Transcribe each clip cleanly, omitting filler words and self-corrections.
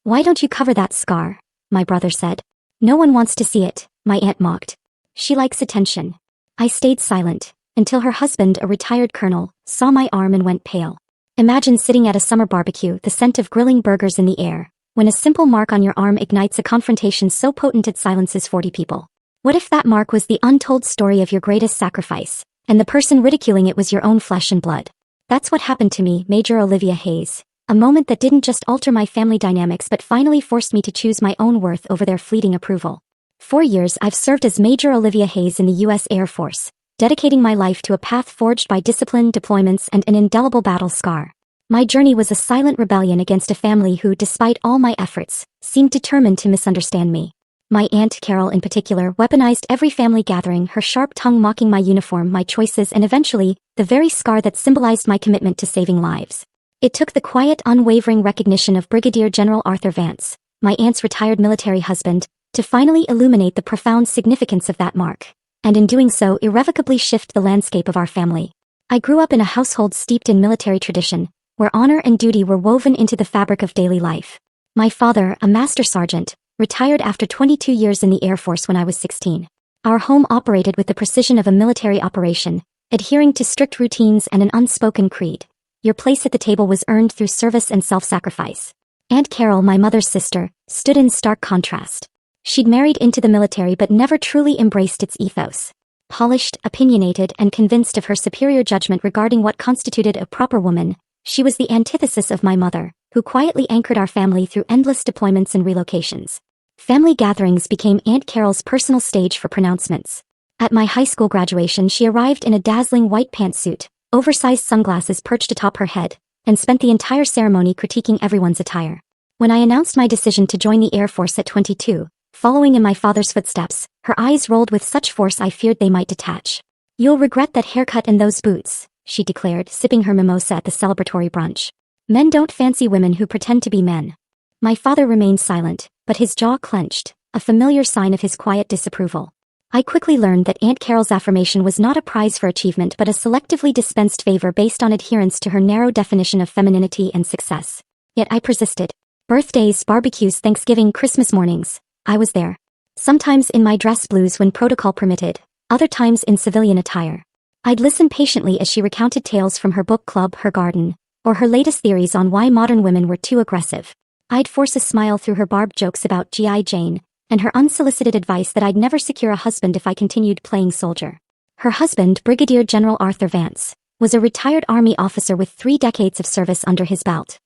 "Why don't you cover that scar?" my brother said. "No one wants to see it," my aunt mocked. "She likes attention." I stayed silent, until her husband, a retired colonel, saw my arm and went pale. Imagine sitting at a summer barbecue, the scent of grilling burgers in the air, when a simple mark on your arm ignites a confrontation so potent it silences 40 people. What if that mark was the untold story of your greatest sacrifice, and the person ridiculing it was your own flesh and blood? That's what happened to me, Major Olivia Hayes. A moment that didn't just alter my family dynamics but finally forced me to choose my own worth over their fleeting approval. 4 years I've served as Major Olivia Hayes in the U.S. Air Force, dedicating my life to a path forged by discipline, deployments, and an indelible battle scar. My journey was a silent rebellion against a family who, despite all my efforts, seemed determined to misunderstand me. My Aunt Carol in particular weaponized every family gathering, her sharp tongue mocking my uniform, my choices, and eventually, the very scar that symbolized my commitment to saving lives. It took the quiet, unwavering recognition of Brigadier General Arthur Vance, my aunt's retired military husband, to finally illuminate the profound significance of that mark, and in doing so irrevocably shift the landscape of our family. I grew up in a household steeped in military tradition, where honor and duty were woven into the fabric of daily life. My father, a master sergeant, retired after 22 years in the Air Force when I was 16. Our home operated with the precision of a military operation, adhering to strict routines and an unspoken creed. Your place at the table was earned through service and self-sacrifice. Aunt Carol, my mother's sister, stood in stark contrast. She'd married into the military but never truly embraced its ethos. Polished, opinionated, and convinced of her superior judgment regarding what constituted a proper woman, she was the antithesis of my mother, who quietly anchored our family through endless deployments and relocations. Family gatherings became Aunt Carol's personal stage for pronouncements. At my high school graduation, she arrived in a dazzling white pantsuit, oversized sunglasses perched atop her head, and spent the entire ceremony critiquing everyone's attire. When I announced my decision to join the Air Force at 22, following in my father's footsteps, her eyes rolled with such force I feared they might detach. "You'll regret that haircut and those boots," she declared, sipping her mimosa at the celebratory brunch. "Men don't fancy women who pretend to be men." My father remained silent, but his jaw clenched, a familiar sign of his quiet disapproval. I quickly learned that Aunt Carol's affirmation was not a prize for achievement but a selectively dispensed favor based on adherence to her narrow definition of femininity and success. Yet I persisted. Birthdays, barbecues, Thanksgiving, Christmas mornings, I was there. Sometimes in my dress blues when protocol permitted, other times in civilian attire. I'd listen patiently as she recounted tales from her book club, her garden, or her latest theories on why modern women were too aggressive. I'd force a smile through her barbed jokes about G.I. Jane, and her unsolicited advice that I'd never secure a husband if I continued playing soldier. Her husband, Brigadier General Arthur Vance, was a retired Army officer with 3 decades of service under his belt.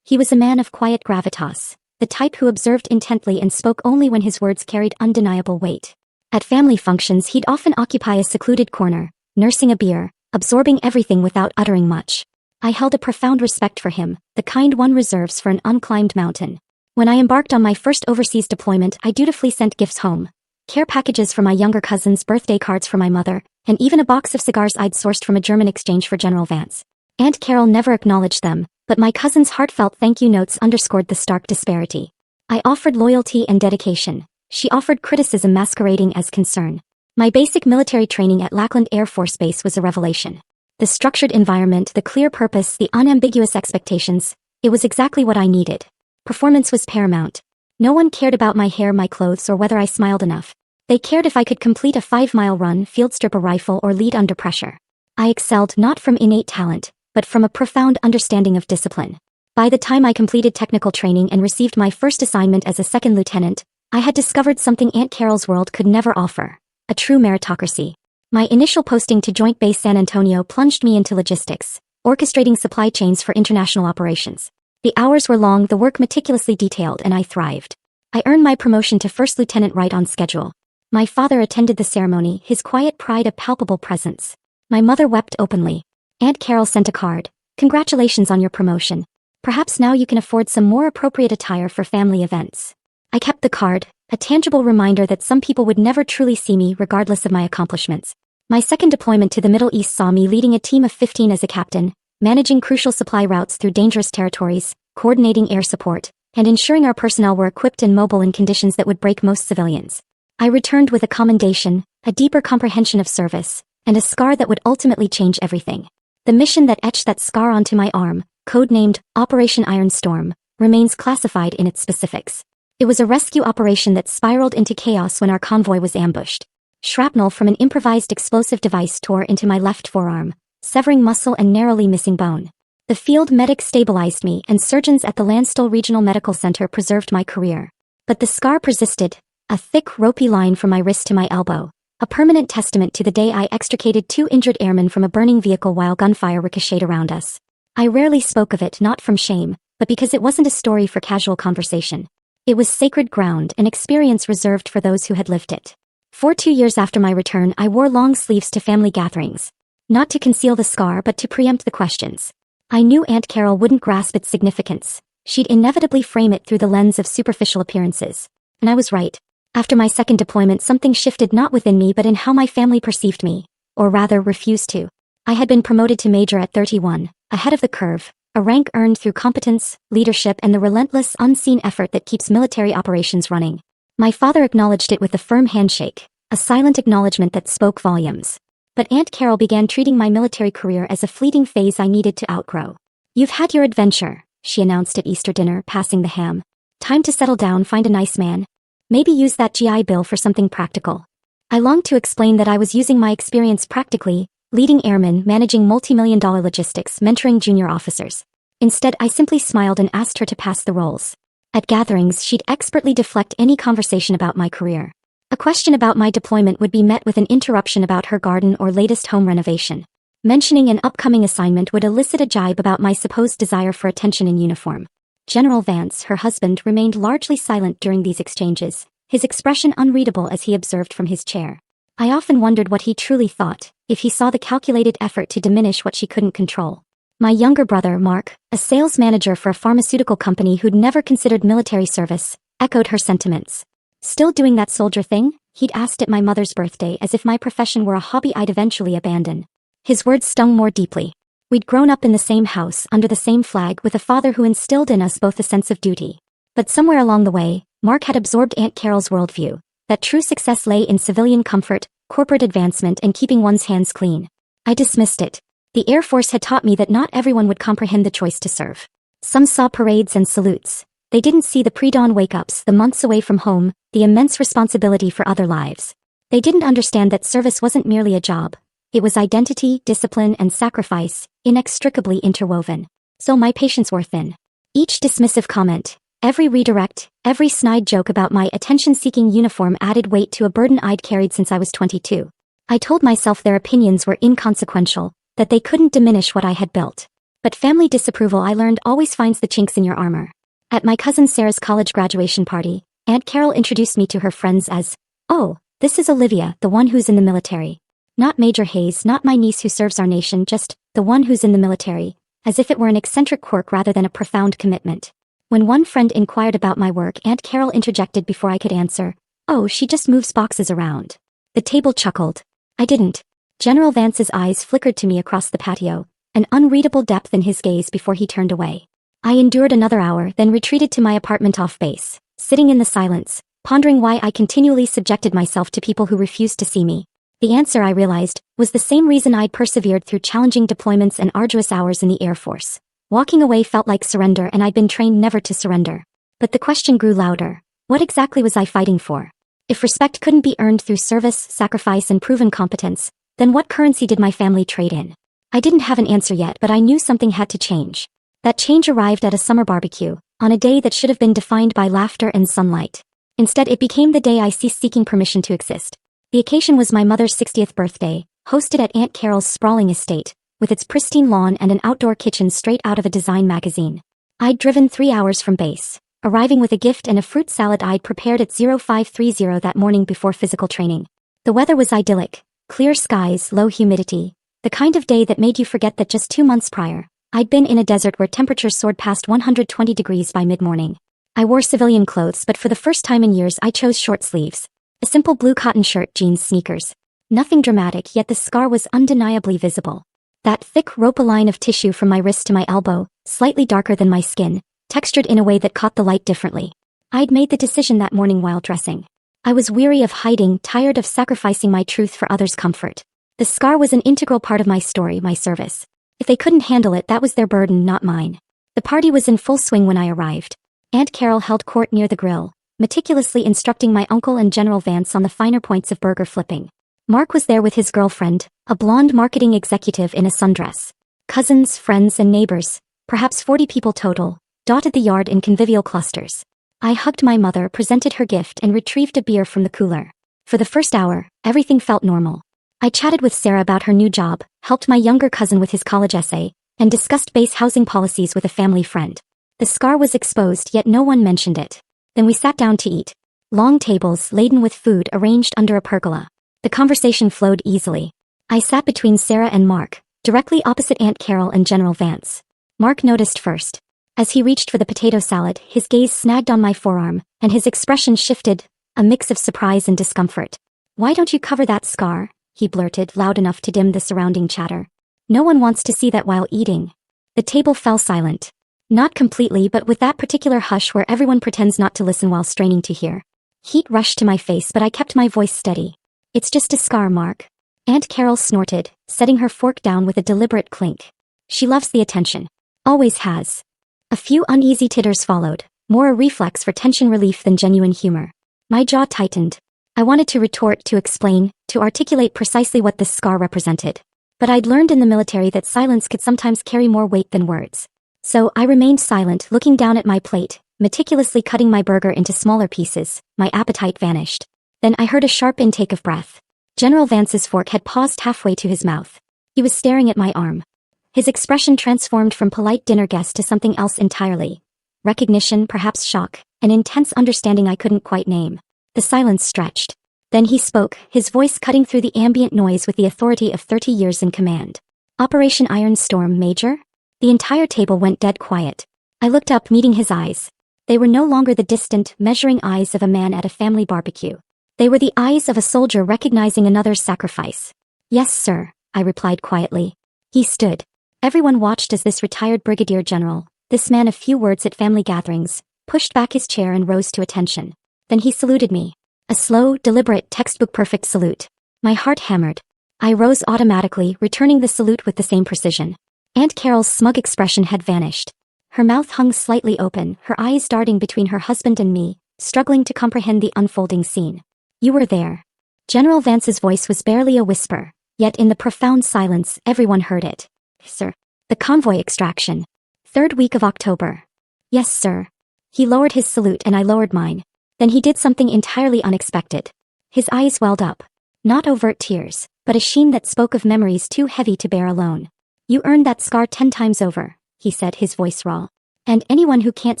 He was a man of quiet gravitas, the type who observed intently and spoke only when his words carried undeniable weight. At family functions he'd often occupy a secluded corner, nursing a beer, absorbing everything without uttering much. I held a profound respect for him, the kind one reserves for an unclimbed mountain. When I embarked on my first overseas deployment, I dutifully sent gifts home. Care packages for my younger cousins, birthday cards for my mother, and even a box of cigars I'd sourced from a German exchange for General Vance. Aunt Carol never acknowledged them, but my cousins' heartfelt thank you notes underscored the stark disparity. I offered loyalty and dedication. She offered criticism masquerading as concern. My basic military training at Lackland Air Force Base was a revelation. The structured environment, the clear purpose, the unambiguous expectations, it was exactly what I needed. Performance was paramount. No one cared about my hair, my clothes, or whether I smiled enough. They cared if I could complete a 5-mile run, field strip a rifle, or lead under pressure. I excelled not from innate talent, but from a profound understanding of discipline. By the time I completed technical training and received my first assignment as a second lieutenant, I had discovered something Aunt Carol's world could never offer: a true meritocracy. My initial posting to Joint Base San Antonio plunged me into logistics, orchestrating supply chains for international operations. The hours were long, the work meticulously detailed, and I thrived. I earned my promotion to first lieutenant right on schedule. My father attended the ceremony, his quiet pride a palpable presence. My mother wept openly. Aunt Carol sent a card. "Congratulations on your promotion. Perhaps now you can afford some more appropriate attire for family events." I kept the card, a tangible reminder that some people would never truly see me regardless of my accomplishments. My second deployment to the Middle East saw me leading a team of 15 as a captain, managing crucial supply routes through dangerous territories, coordinating air support, and ensuring our personnel were equipped and mobile in conditions that would break most civilians. I returned with a commendation, a deeper comprehension of service, and a scar that would ultimately change everything. The mission that etched that scar onto my arm, codenamed Operation Iron Storm, remains classified in its specifics. It was a rescue operation that spiraled into chaos when our convoy was ambushed. Shrapnel from an improvised explosive device tore into my left forearm, severing muscle and narrowly missing bone. The field medic stabilized me, and surgeons at the Landstuhl Regional Medical Center preserved my career. But the scar persisted, a thick, ropey line from my wrist to my elbow, a permanent testament to the day I extricated 2 injured airmen from a burning vehicle while gunfire ricocheted around us. I rarely spoke of it, not from shame, but because it wasn't a story for casual conversation. It was sacred ground, an experience reserved for those who had lived it. For 2 years after my return, I wore long sleeves to family gatherings. Not to conceal the scar, but to preempt the questions. I knew Aunt Carol wouldn't grasp its significance. She'd inevitably frame it through the lens of superficial appearances. And I was right. After my second deployment, something shifted not within me but in how my family perceived me. Or rather, refused to. I had been promoted to major at 31, ahead of the curve, a rank earned through competence, leadership, and the relentless, unseen effort that keeps military operations running. My father acknowledged it with a firm handshake, a silent acknowledgement that spoke volumes. But Aunt Carol began treating my military career as a fleeting phase I needed to outgrow. "You've had your adventure," she announced at Easter dinner, passing the ham. "Time to settle down, find a nice man. Maybe use that GI Bill for something practical." I longed to explain that I was using my experience practically, leading airmen, managing multi-million-dollar logistics, mentoring junior officers. Instead, I simply smiled and asked her to pass the roles. At gatherings, she'd expertly deflect any conversation about my career. A question about my deployment would be met with an interruption about her garden or latest home renovation. Mentioning an upcoming assignment would elicit a jibe about my supposed desire for attention in uniform. General Vance, her husband, remained largely silent during these exchanges, his expression unreadable as he observed from his chair. I often wondered what he truly thought, if he saw the calculated effort to diminish what she couldn't control. My younger brother, Mark, a sales manager for a pharmaceutical company who'd never considered military service, echoed her sentiments. "Still doing that soldier thing?" he'd asked at my mother's birthday, as if my profession were a hobby I'd eventually abandon. His words stung more deeply. We'd grown up in the same house, under the same flag, with a father who instilled in us both a sense of duty. But somewhere along the way, Mark had absorbed Aunt Carol's worldview, that true success lay in civilian comfort, corporate advancement, and keeping one's hands clean. I dismissed it. The Air Force had taught me that not everyone would comprehend the choice to serve. Some saw parades and salutes. They didn't see the pre-dawn wake-ups, the months away from home, the immense responsibility for other lives. They didn't understand that service wasn't merely a job. It was identity, discipline, and sacrifice, inextricably interwoven. So my patience wore thin. Each dismissive comment, every redirect, every snide joke about my attention-seeking uniform added weight to a burden I'd carried since I was 22. I told myself their opinions were inconsequential, that they couldn't diminish what I had built. But family disapproval, I learned, always finds the chinks in your armor. At my cousin Sarah's college graduation party, Aunt Carol introduced me to her friends as, "Oh, this is Olivia, the one who's in the military. Not Major Hayes, not my niece who serves our nation, just the one who's in the military," as if it were an eccentric quirk rather than a profound commitment. When one friend inquired about my work, Aunt Carol interjected before I could answer, "Oh, she just moves boxes around." The table chuckled. I didn't. General Vance's eyes flickered to me across the patio, an unreadable depth in his gaze before he turned away. I endured another hour, then retreated to my apartment off base, sitting in the silence, pondering why I continually subjected myself to people who refused to see me. The answer, I realized, was the same reason I'd persevered through challenging deployments and arduous hours in the Air Force. Walking away felt like surrender, and I'd been trained never to surrender. But the question grew louder. What exactly was I fighting for? If respect couldn't be earned through service, sacrifice, and proven competence, then what currency did my family trade in? I didn't have an answer yet, but I knew something had to change. That change arrived at a summer barbecue, on a day that should have been defined by laughter and sunlight. Instead, it became the day I ceased seeking permission to exist. The occasion was my mother's 60th birthday, hosted at Aunt Carol's sprawling estate, with its pristine lawn and an outdoor kitchen straight out of a design magazine. I'd driven 3 hours from base, arriving with a gift and a fruit salad I'd prepared at 0530 that morning before physical training. The weather was idyllic. Clear skies, low humidity, the kind of day that made you forget that just 2 months prior, I'd been in a desert where temperatures soared past 120 degrees by mid-morning. I wore civilian clothes, but for the first time in years I chose short sleeves. A simple blue cotton shirt, jeans, sneakers. Nothing dramatic, yet the scar was undeniably visible. That thick rope line of tissue from my wrist to my elbow, slightly darker than my skin, textured in a way that caught the light differently. I'd made the decision that morning while dressing. I was weary of hiding, tired of sacrificing my truth for others' comfort. The scar was an integral part of my story, my service. If they couldn't handle it, that was their burden, not mine. The party was in full swing when I arrived. Aunt Carol held court near the grill, meticulously instructing my uncle and General Vance on the finer points of burger flipping. Mark was there with his girlfriend, a blonde marketing executive in a sundress. Cousins, friends, and neighbors, perhaps 40 people total, dotted the yard in convivial clusters. I hugged my mother, presented her gift, and retrieved a beer from the cooler. For the first hour, everything felt normal. I chatted with Sarah about her new job, helped my younger cousin with his college essay, and discussed base housing policies with a family friend. The scar was exposed, yet no one mentioned it. Then we sat down to eat. Long tables laden with food arranged under a pergola. The conversation flowed easily. I sat between Sarah and Mark, directly opposite Aunt Carol and General Vance. Mark noticed first. As he reached for the potato salad, his gaze snagged on my forearm, and his expression shifted, a mix of surprise and discomfort. "Why don't you cover that scar?" he blurted, loud enough to dim the surrounding chatter. "No one wants to see that while eating." The table fell silent. Not completely, but with that particular hush where everyone pretends not to listen while straining to hear. Heat rushed to my face, but I kept my voice steady. "It's just a scar, Mark." Aunt Carol snorted, setting her fork down with a deliberate clink. "She loves the attention. Always has." A few uneasy titters followed, more a reflex for tension relief than genuine humor. My jaw tightened. I wanted to retort, to explain, to articulate precisely what this scar represented. But I'd learned in the military that silence could sometimes carry more weight than words. So I remained silent, looking down at my plate, meticulously cutting my burger into smaller pieces. My appetite vanished. Then I heard a sharp intake of breath. General Vance's fork had paused halfway to his mouth. He was staring at my arm. His expression transformed from polite dinner guest to something else entirely. Recognition, perhaps shock, an intense understanding I couldn't quite name. The silence stretched. Then he spoke, his voice cutting through the ambient noise with the authority of 30 years in command. "Operation Iron Storm, Major?" The entire table went dead quiet. I looked up, meeting his eyes. They were no longer the distant, measuring eyes of a man at a family barbecue. They were the eyes of a soldier recognizing another's sacrifice. "Yes, sir," I replied quietly. He stood. Everyone watched as this retired brigadier general, this man of few words at family gatherings, pushed back his chair and rose to attention. Then he saluted me. A slow, deliberate, textbook-perfect salute. My heart hammered. I rose automatically, returning the salute with the same precision. Aunt Carol's smug expression had vanished. Her mouth hung slightly open, her eyes darting between her husband and me, struggling to comprehend the unfolding scene. "You were there." General Vance's voice was barely a whisper, yet in the profound silence, everyone heard it. "Sir." "The convoy extraction. 3rd week of October." "Yes, sir." He lowered his salute and I lowered mine. Then he did something entirely unexpected. His eyes welled up. Not overt tears, but a sheen that spoke of memories too heavy to bear alone. "You earned that scar 10 times over," he said, his voice raw. "And anyone who can't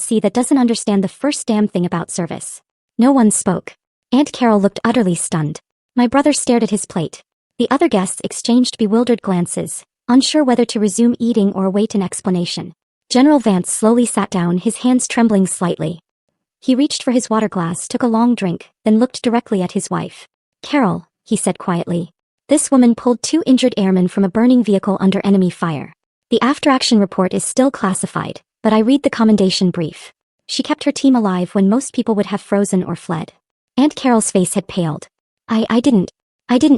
see that doesn't understand the first damn thing about service." No one spoke. Aunt Carol looked utterly stunned. My brother stared at his plate. The other guests exchanged bewildered glances, unsure whether to resume eating or await an explanation. General Vance slowly sat down, his hands trembling slightly. He reached for his water glass, took a long drink, then looked directly at his wife. "Carol," he said quietly. "This woman pulled 2 injured airmen from a burning vehicle under enemy fire. The after-action report is still classified, but I read the commendation brief. She kept her team alive when most people would have frozen or fled." Aunt Carol's face had paled. I didn't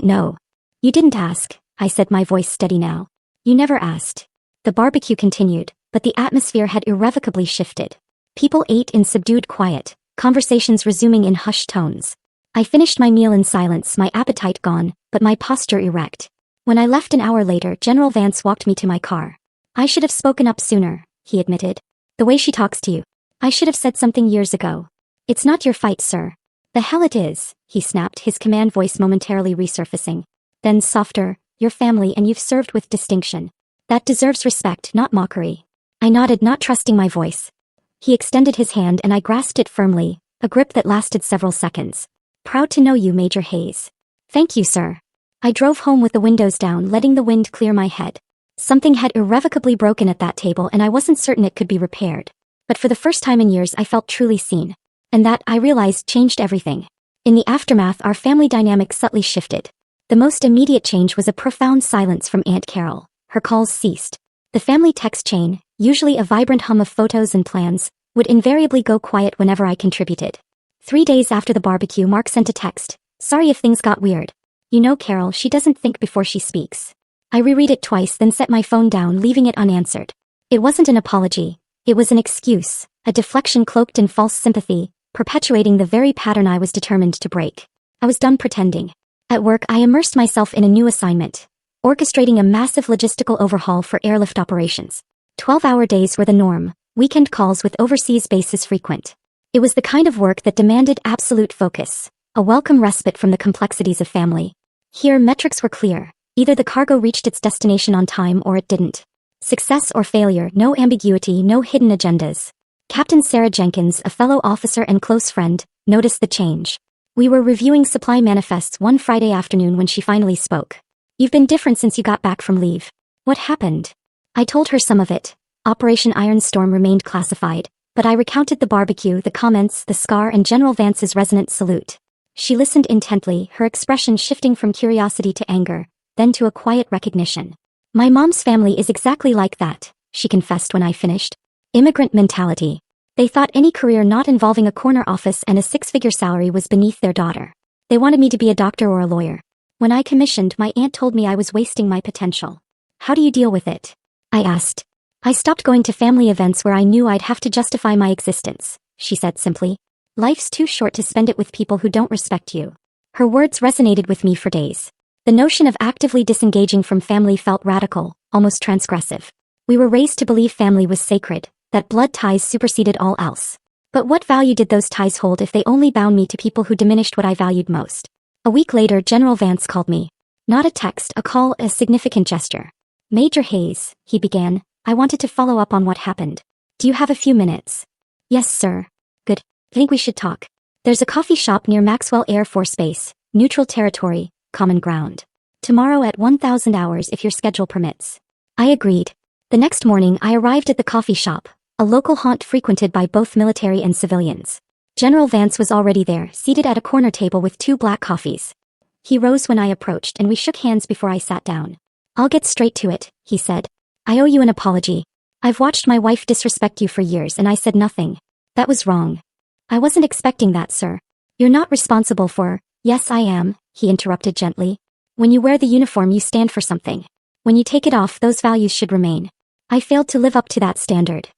know." "You didn't ask," I said, my voice steady now. "You never asked." The barbecue continued, but the atmosphere had irrevocably shifted. People ate in subdued quiet, conversations resuming in hushed tones. I finished my meal in silence, my appetite gone, but my posture erect. When I left an hour later, General Vance walked me to my car. "I should have spoken up sooner," he admitted. "The way she talks to you. I should have said something years ago." "It's not your fight, sir." "The hell it is," he snapped, his command voice momentarily resurfacing. Then softer, "Your family, and you've served with distinction. That deserves respect, not mockery." I nodded, not trusting my voice. He extended his hand and I grasped it firmly, a grip that lasted several seconds. "Proud to know you, Major Hayes." "Thank you, sir." I drove home with the windows down, letting the wind clear my head. Something had irrevocably broken at that table and I wasn't certain it could be repaired. But for the first time in years I felt truly seen. And that, I realized, changed everything. In the aftermath, our family dynamic subtly shifted. The most immediate change was a profound silence from Aunt Carol. Her calls ceased. The family text chain, usually a vibrant hum of photos and plans, would invariably go quiet whenever I contributed. 3 days after the barbecue, Mark sent a text. "Sorry if things got weird. You know, Carol, she doesn't think before she speaks." I reread it twice, then set my phone down, leaving it unanswered. It wasn't an apology. It was an excuse, a deflection cloaked in false sympathy, perpetuating the very pattern I was determined to break. I was done pretending. At work, I immersed myself in a new assignment, orchestrating a massive logistical overhaul for airlift operations. 12-hour days were the norm, weekend calls with overseas bases frequent. It was the kind of work that demanded absolute focus, a welcome respite from the complexities of family. Here, metrics were clear. Either the cargo reached its destination on time or it didn't. Success or failure, no ambiguity, no hidden agendas. Captain Sarah Jenkins, a fellow officer and close friend, noticed the change. We were reviewing supply manifests one Friday afternoon when she finally spoke. "You've been different since you got back from leave. What happened?" I told her some of it. Operation Iron Storm remained classified, but I recounted the barbecue, the comments, the scar, and General Vance's resonant salute. She listened intently, her expression shifting from curiosity to anger, then to a quiet recognition. "My mom's family is exactly like that," she confessed when I finished. "Immigrant mentality. They thought any career not involving a corner office and a six-figure salary was beneath their daughter. They wanted me to be a doctor or a lawyer. When I commissioned, my aunt told me I was wasting my potential. How do you deal with it?" I asked. "I stopped going to family events where I knew I'd have to justify my existence," she said simply. "Life's too short to spend it with people who don't respect you." Her words resonated with me for days. The notion of actively disengaging from family felt radical, almost transgressive. We were raised to believe family was sacred, that blood ties superseded all else. But what value did those ties hold if they only bound me to people who diminished what I valued most? A week later, General Vance called me. Not a text, a call, a significant gesture. "Major Hayes," he began, "I wanted to follow up on what happened. Do you have a few minutes?" "Yes, sir." "Good. Think we should talk. There's a coffee shop near Maxwell Air Force Base, neutral territory, common ground. Tomorrow at 1000 hours if your schedule permits." I agreed. The next morning I arrived at the coffee shop, a local haunt frequented by both military and civilians. General Vance was already there, seated at a corner table with 2 black coffees. He rose when I approached and we shook hands before I sat down. "I'll get straight to it," he said. "I owe you an apology. I've watched my wife disrespect you for years and I said nothing. That was wrong." "I wasn't expecting that, sir. You're not responsible for—" "Yes, I am," he interrupted gently. "When you wear the uniform, you stand for something. When you take it off, those values should remain. I failed to live up to that standard."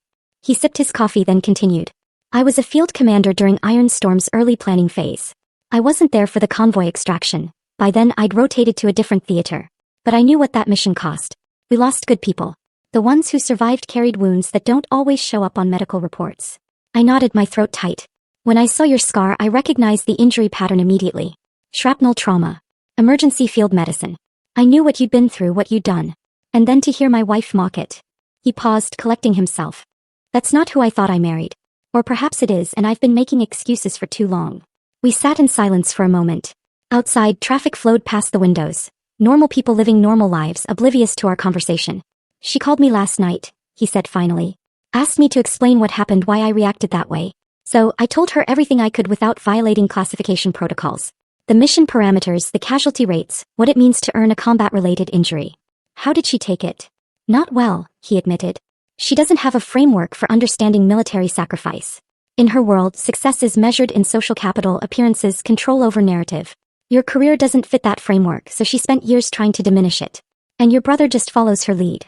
He sipped his coffee then continued. "I was a field commander during Iron Storm's early planning phase. I wasn't there for the convoy extraction. By then I'd rotated to a different theater. But I knew what that mission cost. We lost good people. The ones who survived carried wounds that don't always show up on medical reports." I nodded, my throat tight. "When I saw your scar, I recognized the injury pattern immediately. Shrapnel trauma. Emergency field medicine. I knew what you'd been through, what you'd done. And then to hear my wife mock it." He paused, collecting himself. "That's not who I thought I married. Or perhaps it is, and I've been making excuses for too long." We sat in silence for a moment. Outside, traffic flowed past the windows. Normal people living normal lives, oblivious to our conversation. "She called me last night," he said finally. "Asked me to explain what happened, why I reacted that way. So, I told her everything I could without violating classification protocols. The mission parameters, the casualty rates, what it means to earn a combat-related injury." "How did she take it?" "Not well," he admitted. "She doesn't have a framework for understanding military sacrifice. In her world, success is measured in social capital, appearances, control over narrative. Your career doesn't fit that framework, so she spent years trying to diminish it. And your brother just follows her lead."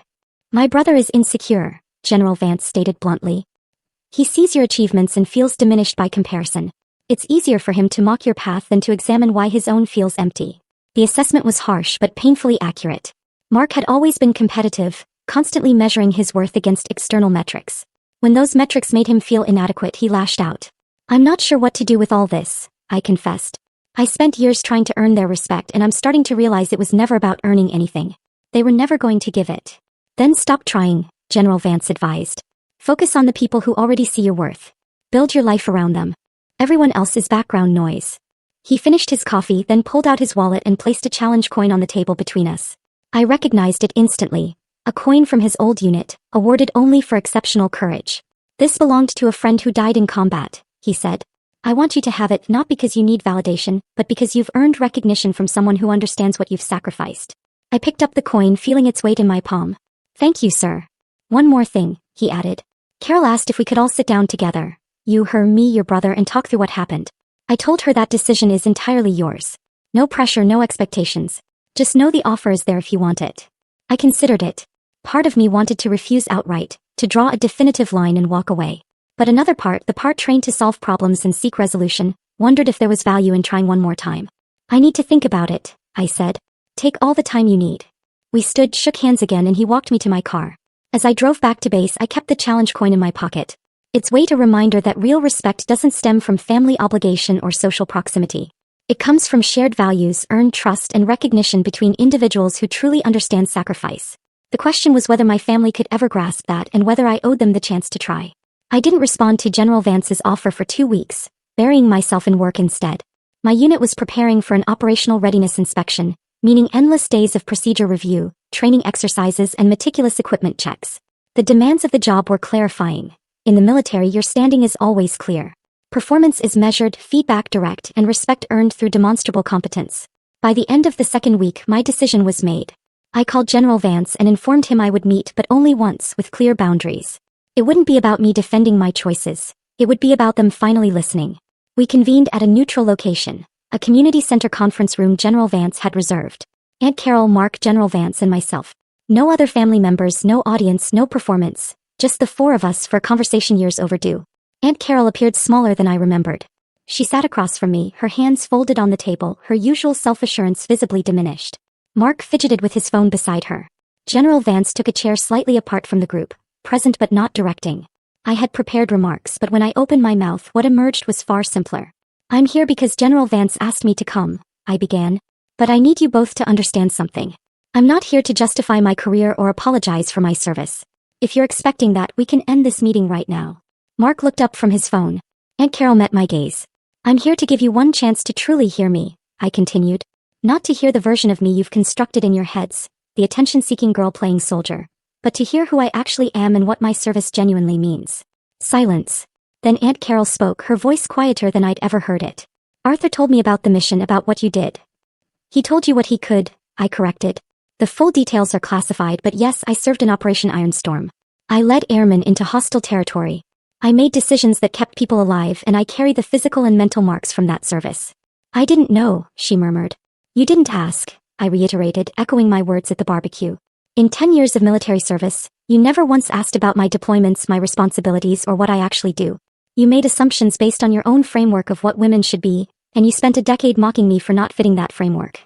"My brother is insecure," General Vance stated bluntly. "He sees your achievements and feels diminished by comparison. It's easier for him to mock your path than to examine why his own feels empty." The assessment was harsh but painfully accurate. Mark had always been competitive, constantly measuring his worth against external metrics. When those metrics made him feel inadequate, he lashed out. "I'm not sure what to do with all this," I confessed. "I spent years trying to earn their respect and I'm starting to realize it was never about earning anything. They were never going to give it." "Then stop trying," General Vance advised. "Focus on the people who already see your worth. Build your life around them. Everyone else is background noise." He finished his coffee, then pulled out his wallet and placed a challenge coin on the table between us. I recognized it instantly. A coin from his old unit, awarded only for exceptional courage. "This belonged to a friend who died in combat," he said. "I want you to have it not because you need validation, but because you've earned recognition from someone who understands what you've sacrificed." I picked up the coin, feeling its weight in my palm. "Thank you, sir. One more thing," he added. "Carol asked if we could all sit down together. You, her, me, your brother, and talk through what happened. I told her that decision is entirely yours. No pressure, no expectations. Just know the offer is there if you want it." I considered it. Part of me wanted to refuse outright, to draw a definitive line and walk away. But another part, the part trained to solve problems and seek resolution, wondered if there was value in trying one more time. I need to think about it, I said. Take all the time you need. We stood, shook hands again, and he walked me to my car. As I drove back to base, I kept the challenge coin in my pocket. Its weight a reminder that real respect doesn't stem from family obligation or social proximity. It comes from shared values, earned trust, and recognition between individuals who truly understand sacrifice. The question was whether my family could ever grasp that and whether I owed them the chance to try. I didn't respond to General Vance's offer for 2 weeks, burying myself in work instead. My unit was preparing for an operational readiness inspection, meaning endless days of procedure review, training exercises, and meticulous equipment checks. The demands of the job were clarifying. In the military, your standing is always clear. Performance is measured, feedback direct, and respect earned through demonstrable competence. By the end of the second week, my decision was made. I called General Vance and informed him I would meet, but only once, with clear boundaries. It wouldn't be about me defending my choices. It would be about them finally listening. We convened at a neutral location, a community center conference room General Vance had reserved. Aunt Carol, Mark, General Vance, and myself. No other family members, no audience, no performance. Just the 4 of us for a conversation years overdue. Aunt Carol appeared smaller than I remembered. She sat across from me, her hands folded on the table, her usual self-assurance visibly diminished. Mark fidgeted with his phone beside her. General Vance took a chair slightly apart from the group, present but not directing. I had prepared remarks, but when I opened my mouth, what emerged was far simpler. I'm here because General Vance asked me to come, I began. But I need you both to understand something. I'm not here to justify my career or apologize for my service. If you're expecting that, we can end this meeting right now. Mark looked up from his phone. Aunt Carol met my gaze. I'm here to give you one chance to truly hear me, I continued. Not to hear the version of me you've constructed in your heads, the attention-seeking girl playing soldier, but to hear who I actually am and what my service genuinely means. Silence. Then Aunt Carol spoke, her voice quieter than I'd ever heard it. Arthur told me about the mission, about what you did. He told you what he could, I corrected. The full details are classified, but yes, I served in Operation Ironstorm. I led airmen into hostile territory. I made decisions that kept people alive, and I carry the physical and mental marks from that service. I didn't know, she murmured. You didn't ask, I reiterated, echoing my words at the barbecue. In 10 years of military service, you never once asked about my deployments, my responsibilities, or what I actually do. You made assumptions based on your own framework of what women should be, and you spent a decade mocking me for not fitting that framework.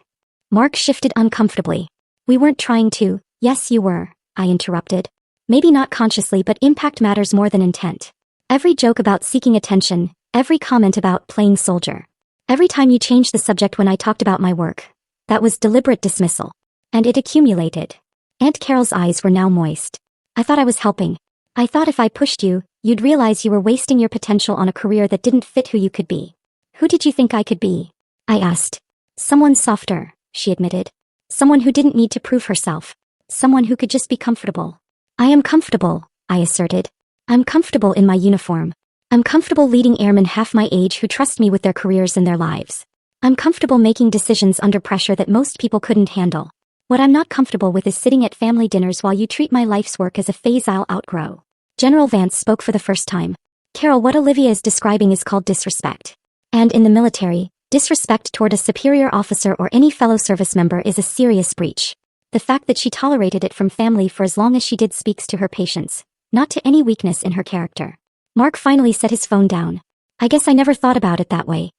Mark shifted uncomfortably. We weren't trying to. Yes, you were, I interrupted. Maybe not consciously, but impact matters more than intent. Every joke about seeking attention, every comment about playing soldier. Every time you changed the subject when I talked about my work. That was deliberate dismissal. And it accumulated. Aunt Carol's eyes were now moist. I thought I was helping. I thought if I pushed you, you'd realize you were wasting your potential on a career that didn't fit who you could be. Who did you think I could be? I asked. Someone softer, she admitted. Someone who didn't need to prove herself. Someone who could just be comfortable. I am comfortable, I asserted. I'm comfortable in my uniform. I'm comfortable leading airmen half my age who trust me with their careers and their lives. I'm comfortable making decisions under pressure that most people couldn't handle. What I'm not comfortable with is sitting at family dinners while you treat my life's work as a phase I'll outgrow. General Vance spoke for the first time. Carol, what Olivia is describing is called disrespect. And in the military, disrespect toward a superior officer or any fellow service member is a serious breach. The fact that she tolerated it from family for as long as she did speaks to her patience, not to any weakness in her character. Mark finally set his phone down. I guess I never thought about it that way.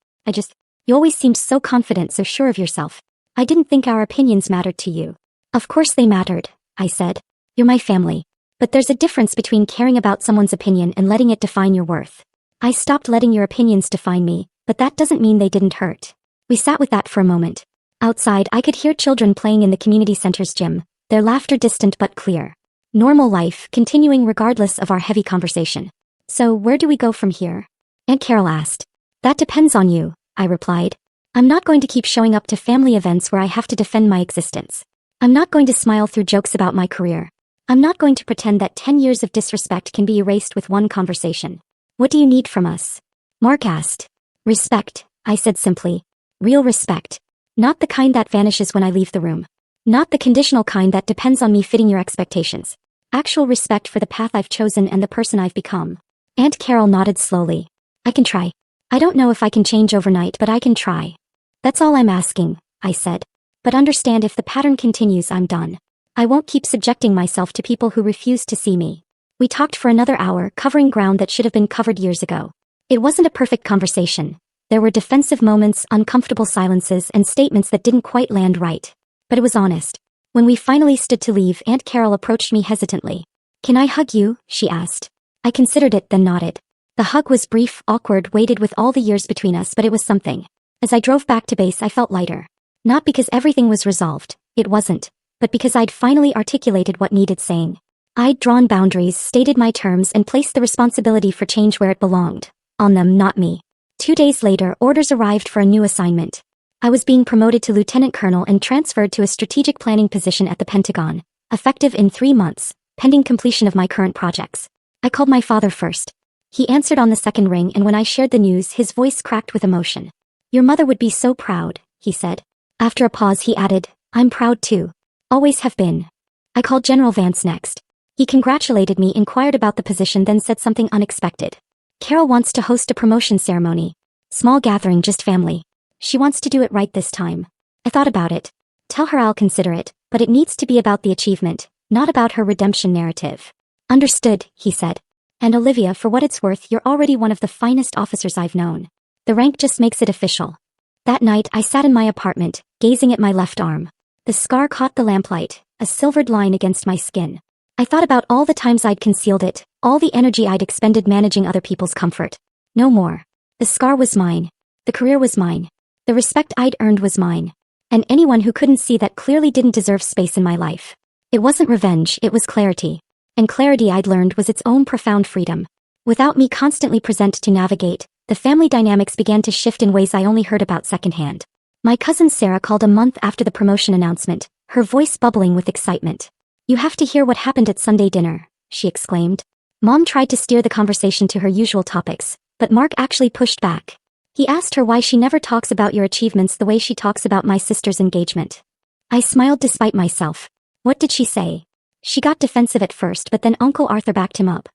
You always seemed so confident, so sure of yourself. I didn't think our opinions mattered to you. Of course they mattered, I said. You're my family. But there's a difference between caring about someone's opinion and letting it define your worth. I stopped letting your opinions define me, but that doesn't mean they didn't hurt. We sat with that for a moment. Outside, I could hear children playing in the community center's gym, their laughter distant but clear. Normal life, continuing regardless of our heavy conversation. So, where do we go from here? Aunt Carol asked. That depends on you, I replied. I'm not going to keep showing up to family events where I have to defend my existence. I'm not going to smile through jokes about my career. I'm not going to pretend that 10 years of disrespect can be erased with one conversation. What do you need from us? Mark asked. Respect, I said simply. Real respect. Not the kind that vanishes when I leave the room. Not the conditional kind that depends on me fitting your expectations. Actual respect for the path I've chosen and the person I've become. Aunt Carol nodded slowly. I can try. I don't know if I can change overnight, but I can try. That's all I'm asking, I said. But understand, if the pattern continues, I'm done. I won't keep subjecting myself to people who refuse to see me. We talked for another hour, covering ground that should have been covered years ago. It wasn't a perfect conversation. There were defensive moments, uncomfortable silences, and statements that didn't quite land right. But it was honest. When we finally stood to leave, Aunt Carol approached me hesitantly. "Can I hug you?" she asked. I considered it, then nodded. The hug was brief, awkward, weighted with all the years between us, but it was something. As I drove back to base, I felt lighter. Not because everything was resolved. It wasn't. But because I'd finally articulated what needed saying. I'd drawn boundaries, stated my terms, and placed the responsibility for change where it belonged. On them, not me. 2 days later, orders arrived for a new assignment. I was being promoted to lieutenant colonel and transferred to a strategic planning position at the Pentagon, effective in 3 months, pending completion of my current projects. I called my father first. He answered on the second ring, and when I shared the news, his voice cracked with emotion. "Your mother would be so proud," he said. After a pause, he added, "I'm proud too. Always have been." I called General Vance next. He congratulated me, inquired about the position, then said something unexpected. "Carol wants to host a promotion ceremony. Small gathering, just family. She wants to do it right this time." I thought about it. "Tell her I'll consider it, but it needs to be about the achievement, not about her redemption narrative." "Understood," he said. "And Olivia, for what it's worth, you're already one of the finest officers I've known. The rank just makes it official." That night, I sat in my apartment, gazing at my left arm. The scar caught the lamplight, a silvered line against my skin. I thought about all the times I'd concealed it, all the energy I'd expended managing other people's comfort. No more. The scar was mine. The career was mine. The respect I'd earned was mine. And anyone who couldn't see that clearly didn't deserve space in my life. It wasn't revenge, it was clarity. And clarity, I'd learned, was its own profound freedom. Without me constantly present to navigate, the family dynamics began to shift in ways I only heard about secondhand. My cousin Sarah called a month after the promotion announcement, her voice bubbling with excitement. "You have to hear what happened at Sunday dinner," she exclaimed. Mom tried to steer the conversation to her usual topics, but Mark actually pushed back. He asked her why she never talks about your achievements the way she talks about my sister's engagement. I smiled despite myself. What did she say? She got defensive at first, but then Uncle Arthur backed him up.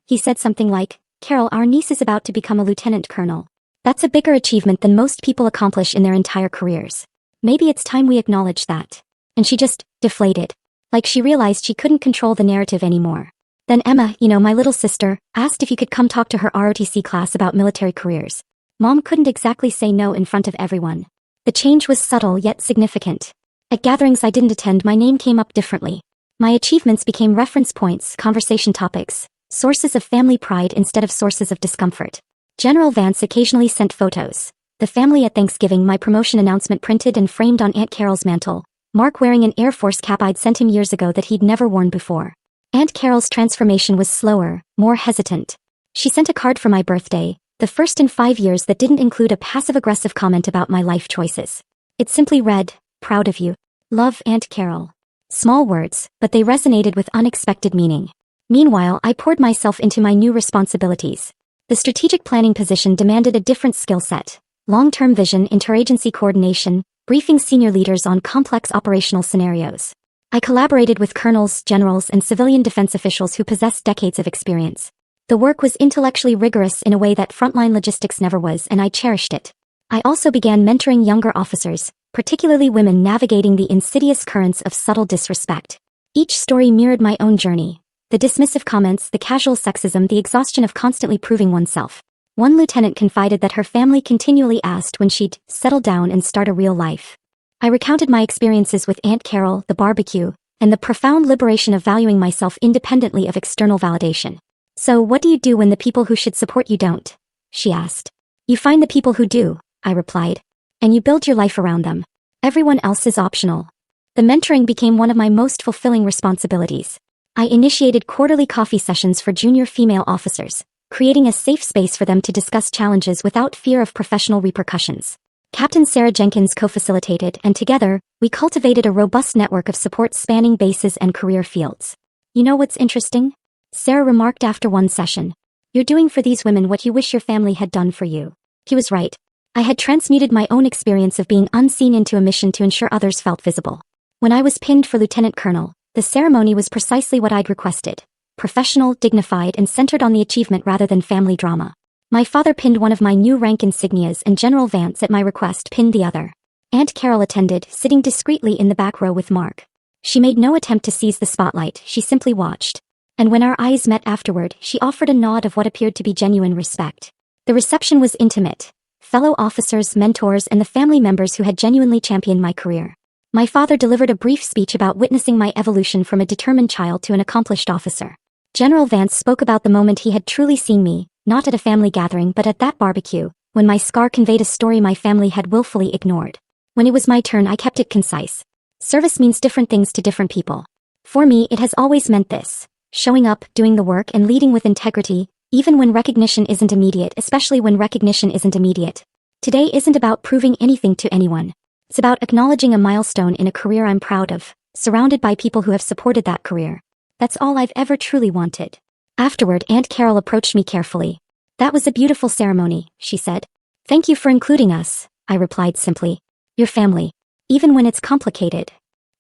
He said something like, "Carol, our niece is about to become a lieutenant colonel. That's a bigger achievement than most people accomplish in their entire careers. Maybe it's time we acknowledge that." And she just deflated. Like she realized she couldn't control the narrative anymore. Then Emma, my little sister, asked if you could come talk to her ROTC class about military careers. Mom couldn't exactly say no in front of everyone. The change was subtle yet significant. At gatherings I didn't attend, my name came up differently. My achievements became reference points, conversation topics, sources of family pride instead of sources of discomfort. General Vance occasionally sent photos. The family at Thanksgiving, my promotion announcement printed and framed on Aunt Carol's mantle. Mark wearing an Air Force cap I'd sent him years ago that he'd never worn before. Aunt Carol's transformation was slower, more hesitant. She sent a card for my birthday, the first in 5 years that didn't include a passive-aggressive comment about my life choices. It simply read, "Proud of you. Love, Aunt Carol." Small words, but they resonated with unexpected meaning. Meanwhile, I poured myself into my new responsibilities. The strategic planning position demanded a different skill set. Long-term vision, interagency coordination, briefing senior leaders on complex operational scenarios. I collaborated with colonels, generals, and civilian defense officials who possessed decades of experience. The work was intellectually rigorous in a way that frontline logistics never was, and I cherished it. I also began mentoring younger officers, particularly women navigating the insidious currents of subtle disrespect. Each story mirrored my own journey. The dismissive comments, the casual sexism, the exhaustion of constantly proving oneself. One lieutenant confided that her family continually asked when she'd settle down and start a real life. I recounted my experiences with Aunt Carol, the barbecue, and the profound liberation of valuing myself independently of external validation. "So what do you do when the people who should support you don't?" she asked. "You find the people who do," I replied. "And you build your life around them. Everyone else is optional." The mentoring became one of my most fulfilling responsibilities. I initiated quarterly coffee sessions for junior female officers, creating a safe space for them to discuss challenges without fear of professional repercussions. Captain Sarah Jenkins co-facilitated, and together, we cultivated a robust network of support spanning bases and career fields. "You know what's interesting?" Sarah remarked after one session. "You're doing for these women what you wish your family had done for you." He was right. I had transmuted my own experience of being unseen into a mission to ensure others felt visible. When I was pinned for lieutenant colonel, the ceremony was precisely what I'd requested. Professional, dignified, and centered on the achievement rather than family drama. My father pinned one of my new rank insignias, and General Vance, at my request, pinned the other. Aunt Carol attended, sitting discreetly in the back row with Mark. She made no attempt to seize the spotlight, she simply watched. And when our eyes met afterward, she offered a nod of what appeared to be genuine respect. The reception was intimate. Fellow officers, mentors, and the family members who had genuinely championed my career. My father delivered a brief speech about witnessing my evolution from a determined child to an accomplished officer. General Vance spoke about the moment he had truly seen me, not at a family gathering but at that barbecue, when my scar conveyed a story my family had willfully ignored. When it was my turn, I kept it concise. Service means different things to different people. For me, it has always meant this: showing up, doing the work, and leading with integrity, even when recognition isn't immediate, especially when recognition isn't immediate. Today isn't about proving anything to anyone. It's about acknowledging a milestone in a career I'm proud of, surrounded by people who have supported that career. That's all I've ever truly wanted. Afterward, Aunt Carol approached me carefully. "That was a beautiful ceremony," she said. "Thank you for including us," I replied simply. "Your family. Even when it's complicated.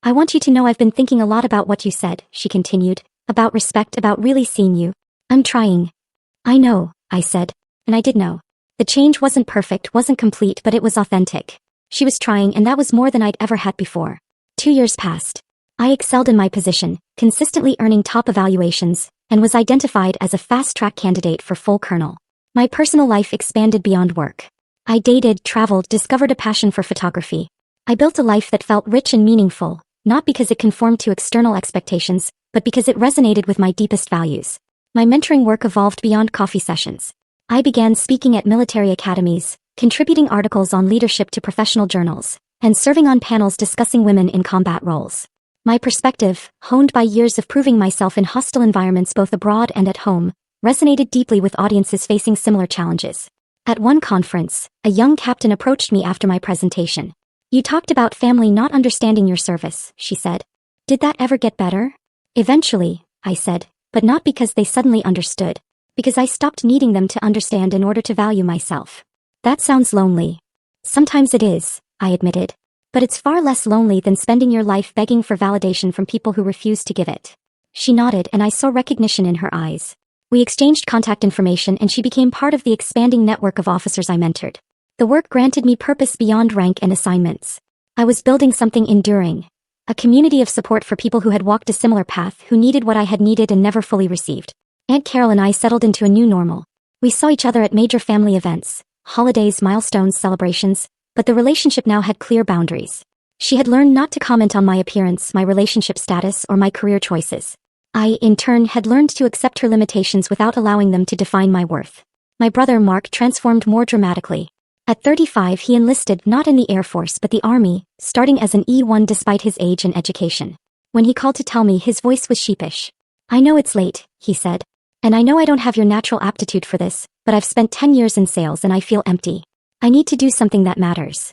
I want you to know I've been thinking a lot about what you said," she continued. "About respect, about really seeing you. I'm trying." "I know," I said. And I did know. The change wasn't perfect, wasn't complete, but it was authentic. She was trying, and that was more than I'd ever had before. 2 years passed. I excelled in my position, consistently earning top evaluations, and was identified as a fast-track candidate for full colonel. My personal life expanded beyond work. I dated, traveled, discovered a passion for photography. I built a life that felt rich and meaningful, not because it conformed to external expectations, but because it resonated with my deepest values. My mentoring work evolved beyond coffee sessions. I began speaking at military academies, contributing articles on leadership to professional journals, and serving on panels discussing women in combat roles. My perspective, honed by years of proving myself in hostile environments both abroad and at home, resonated deeply with audiences facing similar challenges. At one conference, a young captain approached me after my presentation. "You talked about family not understanding your service," she said. "Did that ever get better?" "Eventually," I said, "but not because they suddenly understood. Because I stopped needing them to understand in order to value myself." "That sounds lonely." "Sometimes it is," I admitted. "But it's far less lonely than spending your life begging for validation from people who refuse to give it." She nodded, and I saw recognition in her eyes. We exchanged contact information, and she became part of the expanding network of officers I mentored. The work granted me purpose beyond rank and assignments. I was building something enduring. A community of support for people who had walked a similar path, who needed what I had needed and never fully received. Aunt Carol and I settled into a new normal. We saw each other at major family events, holidays, milestones, celebrations, but the relationship now had clear boundaries. She had learned not to comment on my appearance, my relationship status, or my career choices. I, in turn, had learned to accept her limitations without allowing them to define my worth. My brother Mark transformed more dramatically. At 35, he enlisted not in the Air Force but the Army, starting as an E1 despite his age and education. When he called to tell me, his voice was sheepish. "I know it's late," he said. "And I know I don't have your natural aptitude for this, but I've spent 10 years in sales and I feel empty. I need to do something that matters."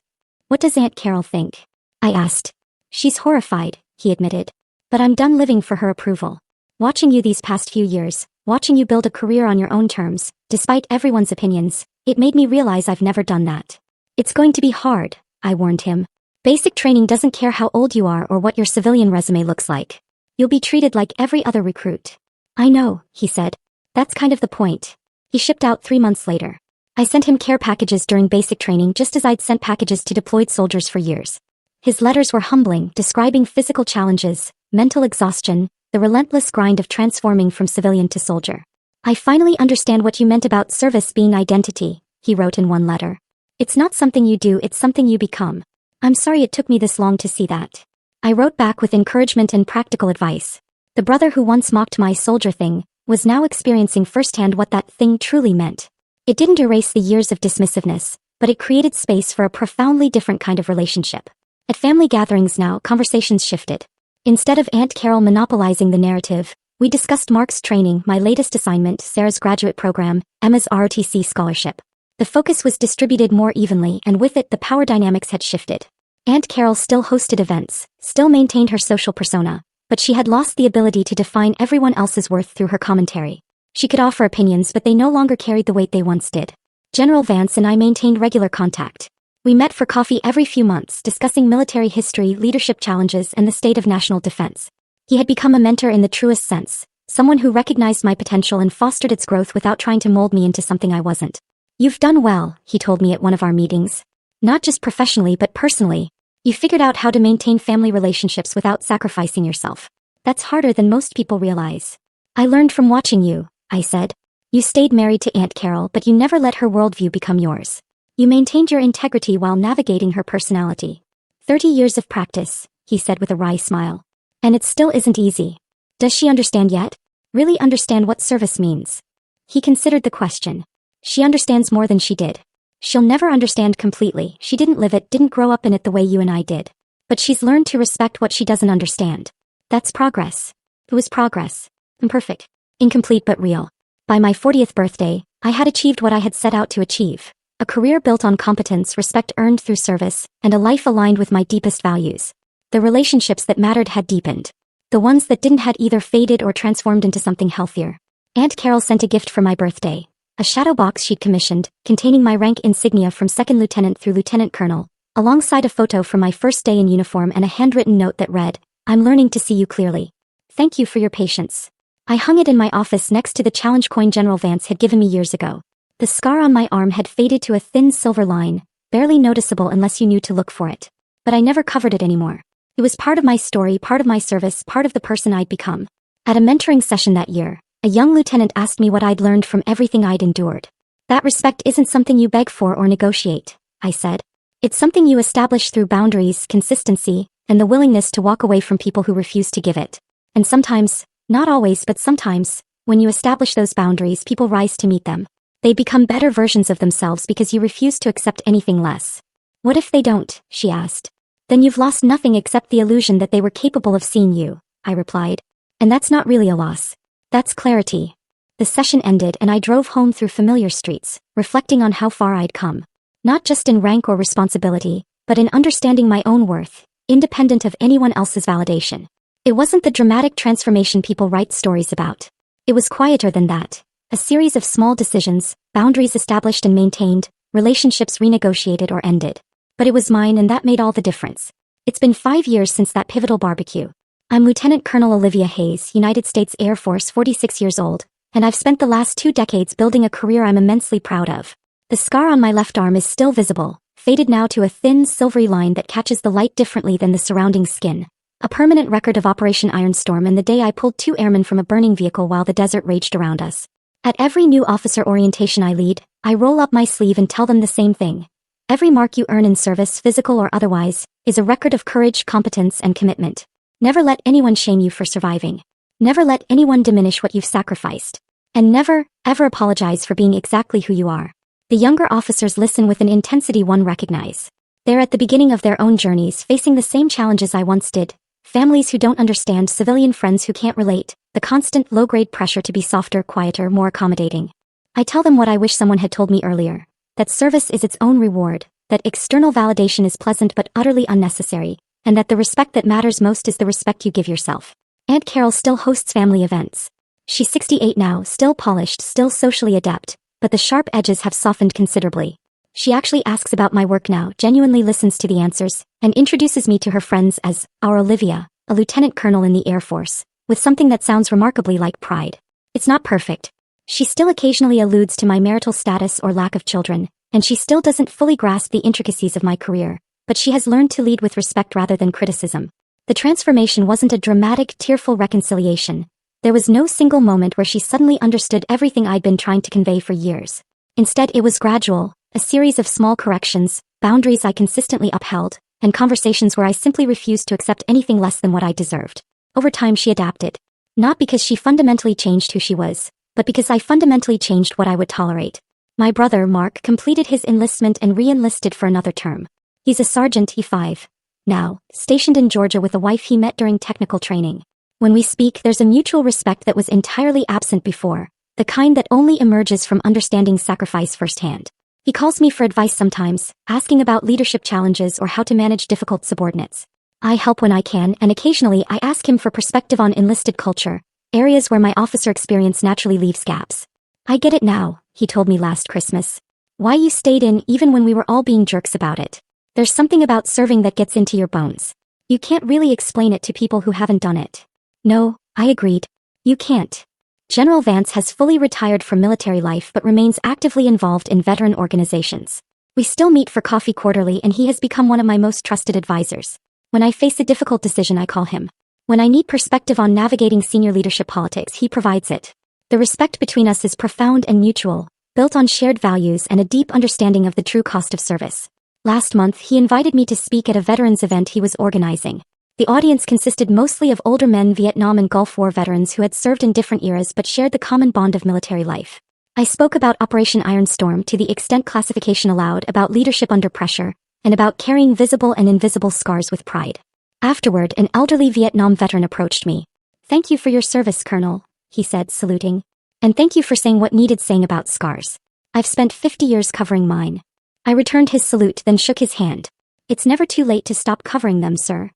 "What does Aunt Carol think?" I asked. "She's horrified," he admitted. "But I'm done living for her approval. Watching you these past few years, watching you build a career on your own terms, despite everyone's opinions, it made me realize I've never done that." "It's going to be hard," I warned him. "Basic training doesn't care how old you are or what your civilian resume looks like. You'll be treated like every other recruit." "I know," he said. "That's kind of the point." He shipped out 3 months later. I sent him care packages during basic training just as I'd sent packages to deployed soldiers for years. His letters were humbling, describing physical challenges, mental exhaustion, the relentless grind of transforming from civilian to soldier. "I finally understand what you meant about service being identity," he wrote in one letter. "It's not something you do, it's something you become. I'm sorry it took me this long to see that." I wrote back with encouragement and practical advice. The brother who once mocked my soldier thing was now experiencing firsthand what that thing truly meant. It didn't erase the years of dismissiveness, but it created space for a profoundly different kind of relationship. At family gatherings now, conversations shifted. Instead of Aunt Carol monopolizing the narrative, we discussed Mark's training, my latest assignment, Sarah's graduate program, Emma's ROTC scholarship. The focus was distributed more evenly, and with it the power dynamics had shifted. Aunt Carol still hosted events, still maintained her social persona, but she had lost the ability to define everyone else's worth through her commentary. She could offer opinions, but they no longer carried the weight they once did. General Vance and I maintained regular contact. We met for coffee every few months, discussing military history, leadership challenges, and the state of national defense. He had become a mentor in the truest sense, someone who recognized my potential and fostered its growth without trying to mold me into something I wasn't. "You've done well," he told me at one of our meetings. "Not just professionally but personally. You figured out how to maintain family relationships without sacrificing yourself. That's harder than most people realize." I learned from watching you, I said. You stayed married to Aunt Carol, but you never let her worldview become yours. You maintained your integrity while navigating her personality. 30 years of practice, he said with a wry smile. And it still isn't easy. Does she understand yet? Really understand what service means? He considered the question. She understands more than she did. She'll never understand completely. She didn't live it, didn't grow up in it the way you and I did. But she's learned to respect what she doesn't understand. That's progress. It was progress. Imperfect. Incomplete but real. By my 40th birthday, I had achieved what I had set out to achieve. A career built on competence, respect earned through service, and a life aligned with my deepest values. The relationships that mattered had deepened. The ones that didn't had either faded or transformed into something healthier. Aunt Carol sent a gift for my birthday. A shadow box she'd commissioned, containing my rank insignia from second lieutenant through lieutenant colonel, alongside a photo from my first day in uniform and a handwritten note that read, "I'm learning to see you clearly. Thank you for your patience." I hung it in my office next to the challenge coin General Vance had given me years ago. The scar on my arm had faded to a thin silver line, barely noticeable unless you knew to look for it. But I never covered it anymore. It was part of my story, part of my service, part of the person I'd become. At a mentoring session that year, a young lieutenant asked me what I'd learned from everything I'd endured. That respect isn't something you beg for or negotiate, I said. It's something you establish through boundaries, consistency, and the willingness to walk away from people who refuse to give it. And sometimes, not always but sometimes, when you establish those boundaries, people rise to meet them. They become better versions of themselves because you refuse to accept anything less. What if they don't? She asked. Then you've lost nothing except the illusion that they were capable of seeing you, I replied. And that's not really a loss. That's clarity. The session ended and I drove home through familiar streets, reflecting on how far I'd come. Not just in rank or responsibility, but in understanding my own worth, independent of anyone else's validation. It wasn't the dramatic transformation people write stories about. It was quieter than that. A series of small decisions, boundaries established and maintained, relationships renegotiated or ended. But it was mine and that made all the difference. It's been 5 years since that pivotal barbecue. I'm Lieutenant Colonel Olivia Hayes, United States Air Force, 46 years old, and I've spent the last 2 decades building a career I'm immensely proud of. The scar on my left arm is still visible, faded now to a thin, silvery line that catches the light differently than the surrounding skin. A permanent record of Operation Iron Storm and the day I pulled 2 airmen from a burning vehicle while the desert raged around us. At every new officer orientation I lead, I roll up my sleeve and tell them the same thing. Every mark you earn in service, physical or otherwise, is a record of courage, competence, and commitment. Never let anyone shame you for surviving. Never let anyone diminish what you've sacrificed. And never, ever apologize for being exactly who you are. The younger officers listen with an intensity one recognize. They're at the beginning of their own journeys, facing the same challenges I once did. Families who don't understand, civilian friends who can't relate, the constant low-grade pressure to be softer, quieter, more accommodating. I tell them what I wish someone had told me earlier. That service is its own reward, that external validation is pleasant but utterly unnecessary, and that the respect that matters most is the respect you give yourself. Aunt Carol still hosts family events. She's 68 now, still polished, still socially adept, but the sharp edges have softened considerably. She actually asks about my work now, genuinely listens to the answers, and introduces me to her friends as our Olivia, a lieutenant colonel in the Air Force, with something that sounds remarkably like pride. It's not perfect. She still occasionally alludes to my marital status or lack of children, and she still doesn't fully grasp the intricacies of my career, but she has learned to lead with respect rather than criticism. The transformation wasn't a dramatic, tearful reconciliation. There was no single moment where she suddenly understood everything I'd been trying to convey for years. Instead, it was gradual, a series of small corrections, boundaries I consistently upheld, and conversations where I simply refused to accept anything less than what I deserved. Over time she adapted. Not because she fundamentally changed who she was, but because I fundamentally changed what I would tolerate. My brother, Mark, completed his enlistment and re-enlisted for another term. He's a sergeant E5. Now, stationed in Georgia with a wife he met during technical training. When we speak, there's a mutual respect that was entirely absent before, the kind that only emerges from understanding sacrifice firsthand. He calls me for advice sometimes, asking about leadership challenges or how to manage difficult subordinates. I help when I can, and occasionally I ask him for perspective on enlisted culture, areas where my officer experience naturally leaves gaps. I get it now, he told me last Christmas. Why you stayed in even when we were all being jerks about it. There's something about serving that gets into your bones. You can't really explain it to people who haven't done it. No, I agreed. You can't. General Vance has fully retired from military life but remains actively involved in veteran organizations. We still meet for coffee quarterly and he has become one of my most trusted advisors. When I face a difficult decision I call him. When I need perspective on navigating senior leadership politics, he provides it. The respect between us is profound and mutual, built on shared values and a deep understanding of the true cost of service. Last month, he invited me to speak at a veterans event he was organizing. The audience consisted mostly of older men, Vietnam and Gulf War veterans who had served in different eras but shared the common bond of military life. I spoke about Operation Iron Storm to the extent classification allowed, about leadership under pressure, and about carrying visible and invisible scars with pride. Afterward, an elderly Vietnam veteran approached me. "Thank you for your service, Colonel," he said, saluting. "And thank you for saying what needed saying about scars. I've spent 50 years covering mine." I returned his salute, then shook his hand. "It's never too late to stop covering them, sir."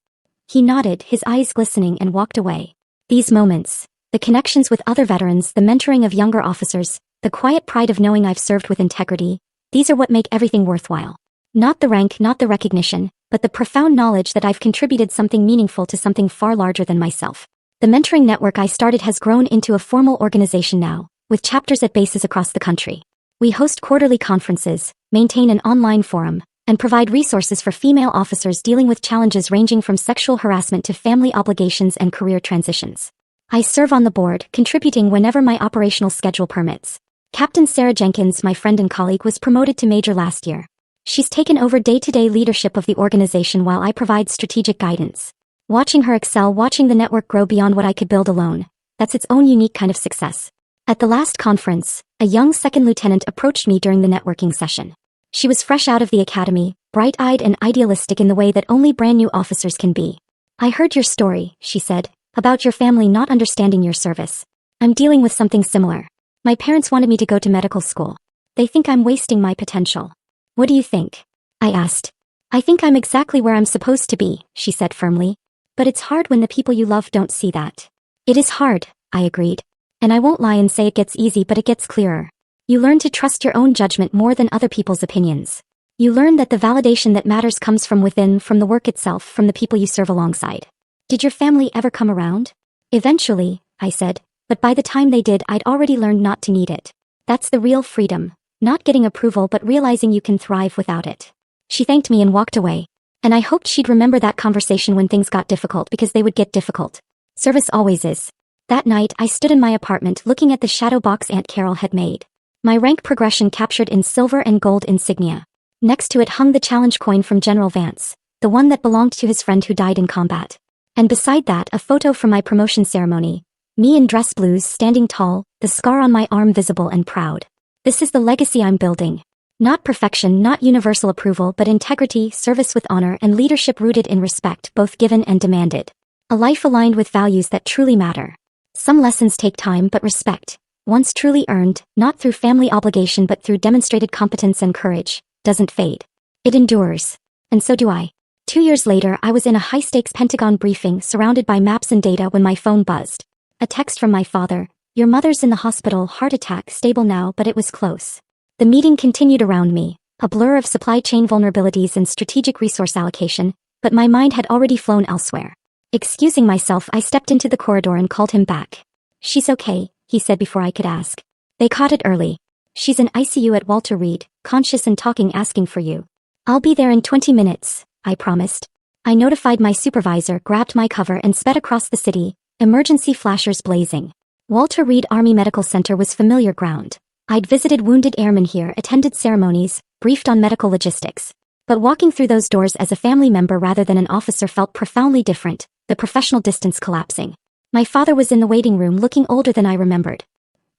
He nodded, his eyes glistening, and walked away. These moments, the connections with other veterans, the mentoring of younger officers, the quiet pride of knowing I've served with integrity, these are what make everything worthwhile. Not the rank, not the recognition, but the profound knowledge that I've contributed something meaningful to something far larger than myself. The mentoring network I started has grown into a formal organization now, with chapters at bases across the country. We host quarterly conferences, maintain an online forum, and provide resources for female officers dealing with challenges ranging from sexual harassment to family obligations and career transitions. I serve on the board, contributing whenever my operational schedule permits. Captain Sarah Jenkins, my friend and colleague, was promoted to major last year. She's taken over day-to-day leadership of the organization while I provide strategic guidance. Watching her excel, watching the network grow beyond what I could build alone, that's its own unique kind of success. At the last conference, a young second lieutenant approached me during the networking session. She was fresh out of the academy, bright-eyed and idealistic in the way that only brand-new officers can be. "I heard your story," she said, "about your family not understanding your service. I'm dealing with something similar. My parents wanted me to go to medical school. They think I'm wasting my potential. What do you think?" I asked. "I think I'm exactly where I'm supposed to be," she said firmly. "But it's hard when the people you love don't see that." "It is hard," I agreed. "And I won't lie and say it gets easy, but it gets clearer. You learn to trust your own judgment more than other people's opinions. You learn that the validation that matters comes from within, from the work itself, from the people you serve alongside." "Did your family ever come around?" "Eventually," I said, "but by the time they did, I'd already learned not to need it. That's the real freedom. Not getting approval but realizing you can thrive without it." She thanked me and walked away. And I hoped she'd remember that conversation when things got difficult, because they would get difficult. Service always is. That night, I stood in my apartment looking at the shadow box Aunt Carol had made. My rank progression captured in silver and gold insignia. Next to it hung the challenge coin from General Vance, the one that belonged to his friend who died in combat. And beside that, a photo from my promotion ceremony. Me in dress blues, standing tall, the scar on my arm visible and proud. This is the legacy I'm building. Not perfection, not universal approval, but integrity, service with honor, and leadership rooted in respect, both given and demanded. A life aligned with values that truly matter. Some lessons take time, but respect, once truly earned, not through family obligation but through demonstrated competence and courage, doesn't fade. It endures. And so do I. 2 years later, I was in a high-stakes Pentagon briefing, surrounded by maps and data, when my phone buzzed. A text from my father. "Your mother's in the hospital, heart attack, stable now, but it was close." The meeting continued around me, a blur of supply chain vulnerabilities and strategic resource allocation, but my mind had already flown elsewhere. Excusing myself, I stepped into the corridor and called him back. "She's okay," he said before I could ask. "They caught it early. She's in ICU at Walter Reed, conscious and talking, asking for you." "I'll be there in 20 minutes, I promised. I notified my supervisor, grabbed my cover, and sped across the city, emergency flashers blazing. Walter Reed Army Medical Center was familiar ground. I'd visited wounded airmen here, attended ceremonies, briefed on medical logistics. But walking through those doors as a family member rather than an officer felt profoundly different, the professional distance collapsing. My father was in the waiting room, looking older than I remembered.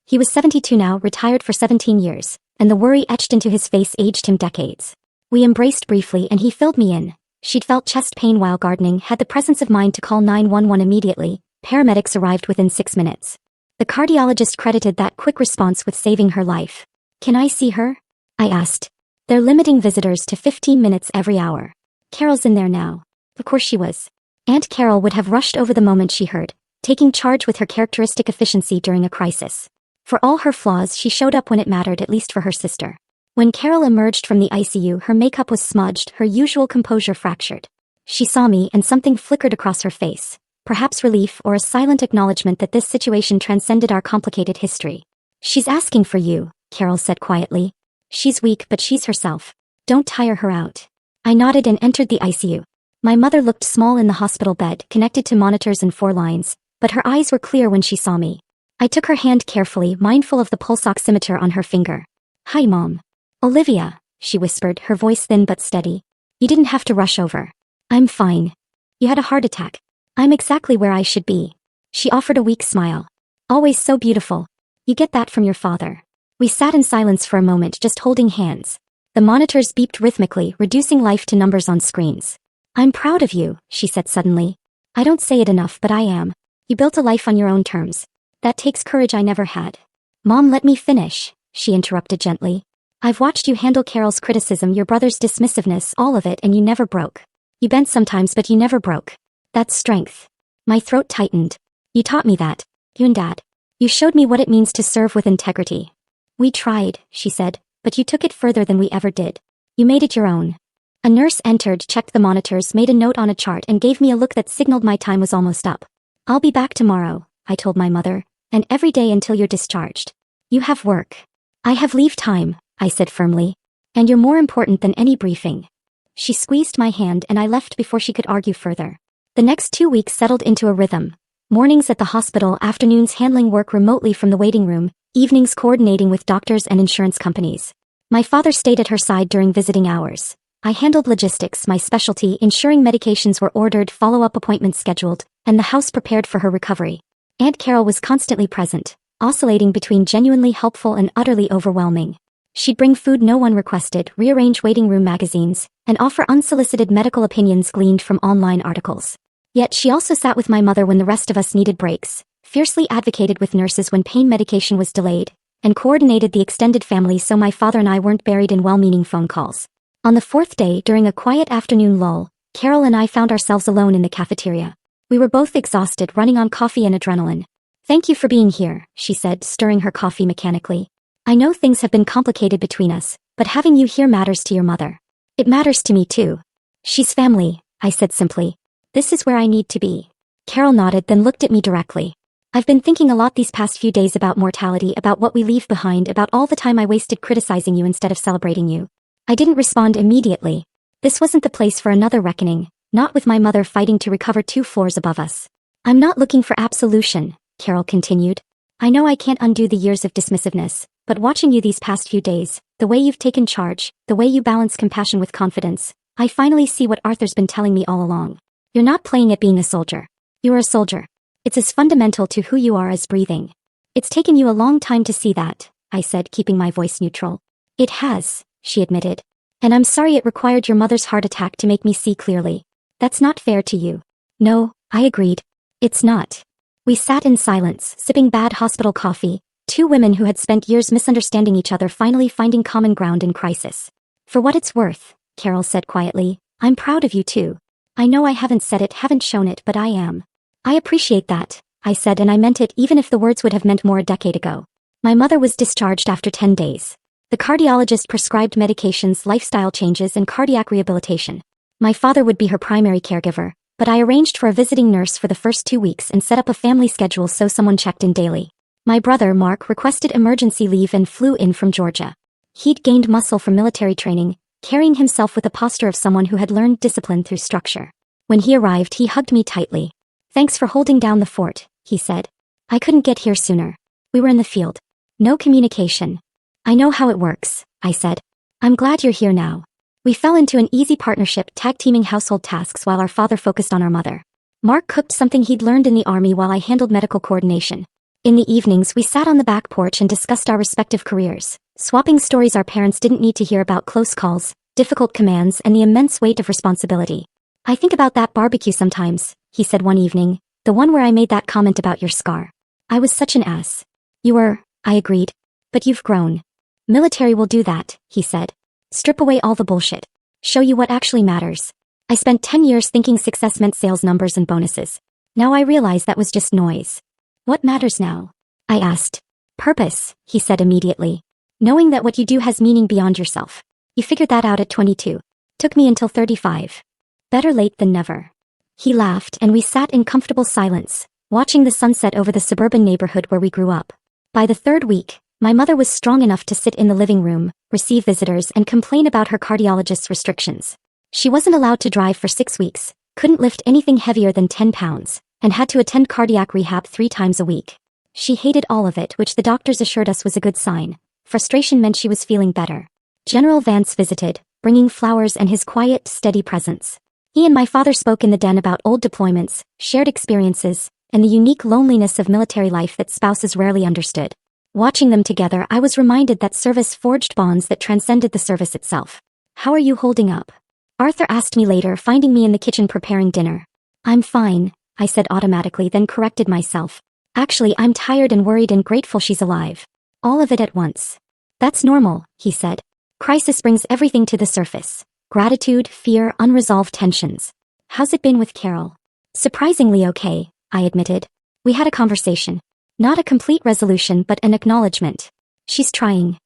He was 72 now, retired for 17 years, and the worry etched into his face aged him decades. We embraced briefly and he filled me in. She'd felt chest pain while gardening, had the presence of mind to call 911 immediately. Paramedics arrived within 6 minutes. The cardiologist credited that quick response with saving her life. "Can I see her?" I asked. "They're limiting visitors to 15 minutes every hour." "Carol's in there now." Of course she was. Aunt Carol would have rushed over the moment she heard, taking charge with her characteristic efficiency during a crisis. For all her flaws, she showed up when it mattered, at least for her sister. When Carol emerged from the ICU, her makeup was smudged, her usual composure fractured. She saw me and something flickered across her face. Perhaps relief or a silent acknowledgement that this situation transcended our complicated history. "She's asking for you," Carol said quietly. "She's weak, but she's herself. Don't tire her out." I nodded and entered the ICU. My mother looked small in the hospital bed, connected to monitors and 4 lines, but her eyes were clear when she saw me. I took her hand carefully, mindful of the pulse oximeter on her finger. "Hi, Mom." "Olivia," she whispered, her voice thin but steady. "You didn't have to rush over. I'm fine. You had a heart attack. I'm exactly where I should be." She offered a weak smile. "Always so beautiful. You get that from your father." We sat in silence for a moment, just holding hands. The monitors beeped rhythmically, reducing life to numbers on screens. "I'm proud of you," she said suddenly. "I don't say it enough, but I am. You built a life on your own terms. That takes courage I never had." "Mom, let me finish," she interrupted gently. "I've watched you handle Carol's criticism, your brother's dismissiveness, all of it, and you never broke. You bent sometimes, but you never broke. That's strength." My throat tightened. "You taught me that. You and Dad. You showed me what it means to serve with integrity." "We tried," she said, "but you took it further than we ever did. You made it your own." A nurse entered, checked the monitors, made a note on a chart, and gave me a look that signaled my time was almost up. "I'll be back tomorrow," I told my mother, "and every day until you're discharged. You have work." "I have leave time," I said firmly. "And you're more important than any briefing." She squeezed my hand and I left before she could argue further. The next 2 weeks settled into a rhythm. Mornings at the hospital, afternoons handling work remotely from the waiting room, evenings coordinating with doctors and insurance companies. My father stayed at her side during visiting hours. I handled logistics, my specialty, ensuring medications were ordered, follow-up appointments scheduled, and the house prepared for her recovery. Aunt Carol was constantly present, oscillating between genuinely helpful and utterly overwhelming. She'd bring food no one requested, rearrange waiting room magazines, and offer unsolicited medical opinions gleaned from online articles. Yet she also sat with my mother when the rest of us needed breaks, fiercely advocated with nurses when pain medication was delayed, and coordinated the extended family so my father and I weren't buried in well-meaning phone calls. On the 4th day, during a quiet afternoon lull, Carol and I found ourselves alone in the cafeteria. We were both exhausted, running on coffee and adrenaline. "Thank you for being here," she said, stirring her coffee mechanically. "I know things have been complicated between us, but having you here matters to your mother. It matters to me too." "She's family," I said simply. "This is where I need to be." Carol nodded, then looked at me directly. "I've been thinking a lot these past few days about mortality, about what we leave behind, about all the time I wasted criticizing you instead of celebrating you." I didn't respond immediately. This wasn't the place for another reckoning, not with my mother fighting to recover 2 floors above us. "I'm not looking for absolution," Carol continued. "I know I can't undo the years of dismissiveness, but watching you these past few days, the way you've taken charge, the way you balance compassion with confidence, I finally see what Arthur's been telling me all along. You're not playing at being a soldier. You're a soldier. It's as fundamental to who you are as breathing." "It's taken you a long time to see that," I said, keeping my voice neutral. "It has," she admitted. "And I'm sorry it required your mother's heart attack to make me see clearly. That's not fair to you." "No," I agreed. "It's not." We sat in silence, sipping bad hospital coffee, 2 women who had spent years misunderstanding each other finally finding common ground in crisis. "For what it's worth," Carol said quietly, "I'm proud of you too. I know I haven't said it, haven't shown it, but I am." "I appreciate that," I said, and I meant it even if the words would have meant more a decade ago. My mother was discharged after 10 days. The cardiologist prescribed medications, lifestyle changes, and cardiac rehabilitation. My father would be her primary caregiver, but I arranged for a visiting nurse for the first 2 weeks and set up a family schedule so someone checked in daily. My brother, Mark, requested emergency leave and flew in from Georgia. He'd gained muscle from military training, carrying himself with the posture of someone who had learned discipline through structure. When he arrived, he hugged me tightly. "Thanks for holding down the fort," he said. "I couldn't get here sooner. We were in the field. No communication." "I know how it works," I said. "I'm glad you're here now." We fell into an easy partnership, tag-teaming household tasks while our father focused on our mother. Mark cooked something he'd learned in the army while I handled medical coordination. In the evenings, we sat on the back porch and discussed our respective careers, swapping stories our parents didn't need to hear about close calls, difficult commands, and the immense weight of responsibility. "I think about that barbecue sometimes," he said one evening, "the one where I made that comment about your scar. I was such an ass." "You were," I agreed. "But you've grown." "Military will do that," he said. "Strip away all the bullshit. Show you what actually matters." I spent 10 years thinking success meant sales numbers and bonuses. Now I realize that was just noise. "What matters now?" I asked. "Purpose," he said immediately. "Knowing that what you do has meaning beyond yourself. You figured that out at 22. Took me until 35. Better late than never." He laughed and we sat in comfortable silence, watching the sunset over the suburban neighborhood where we grew up. By the 3rd week, my mother was strong enough to sit in the living room, receive visitors, and complain about her cardiologist's restrictions. She wasn't allowed to drive for 6 weeks, couldn't lift anything heavier than 10 pounds, and had to attend cardiac rehab 3 times a week. She hated all of it, which the doctors assured us was a good sign. Frustration meant she was feeling better. General Vance visited, bringing flowers and his quiet, steady presence. He and my father spoke in the den about old deployments, shared experiences, and the unique loneliness of military life that spouses rarely understood. Watching them together, I was reminded that service forged bonds that transcended the service itself. "How are you holding up?" Arthur asked me later, finding me in the kitchen preparing dinner. "I'm fine," I said automatically, then corrected myself. "Actually, I'm tired and worried and grateful she's alive. All of it at once." "That's normal," he said. "Crisis brings everything to the surface. Gratitude, fear, unresolved tensions. How's it been with Carol?" "Surprisingly okay," I admitted. "We had a conversation. Not a complete resolution but an acknowledgement. She's trying."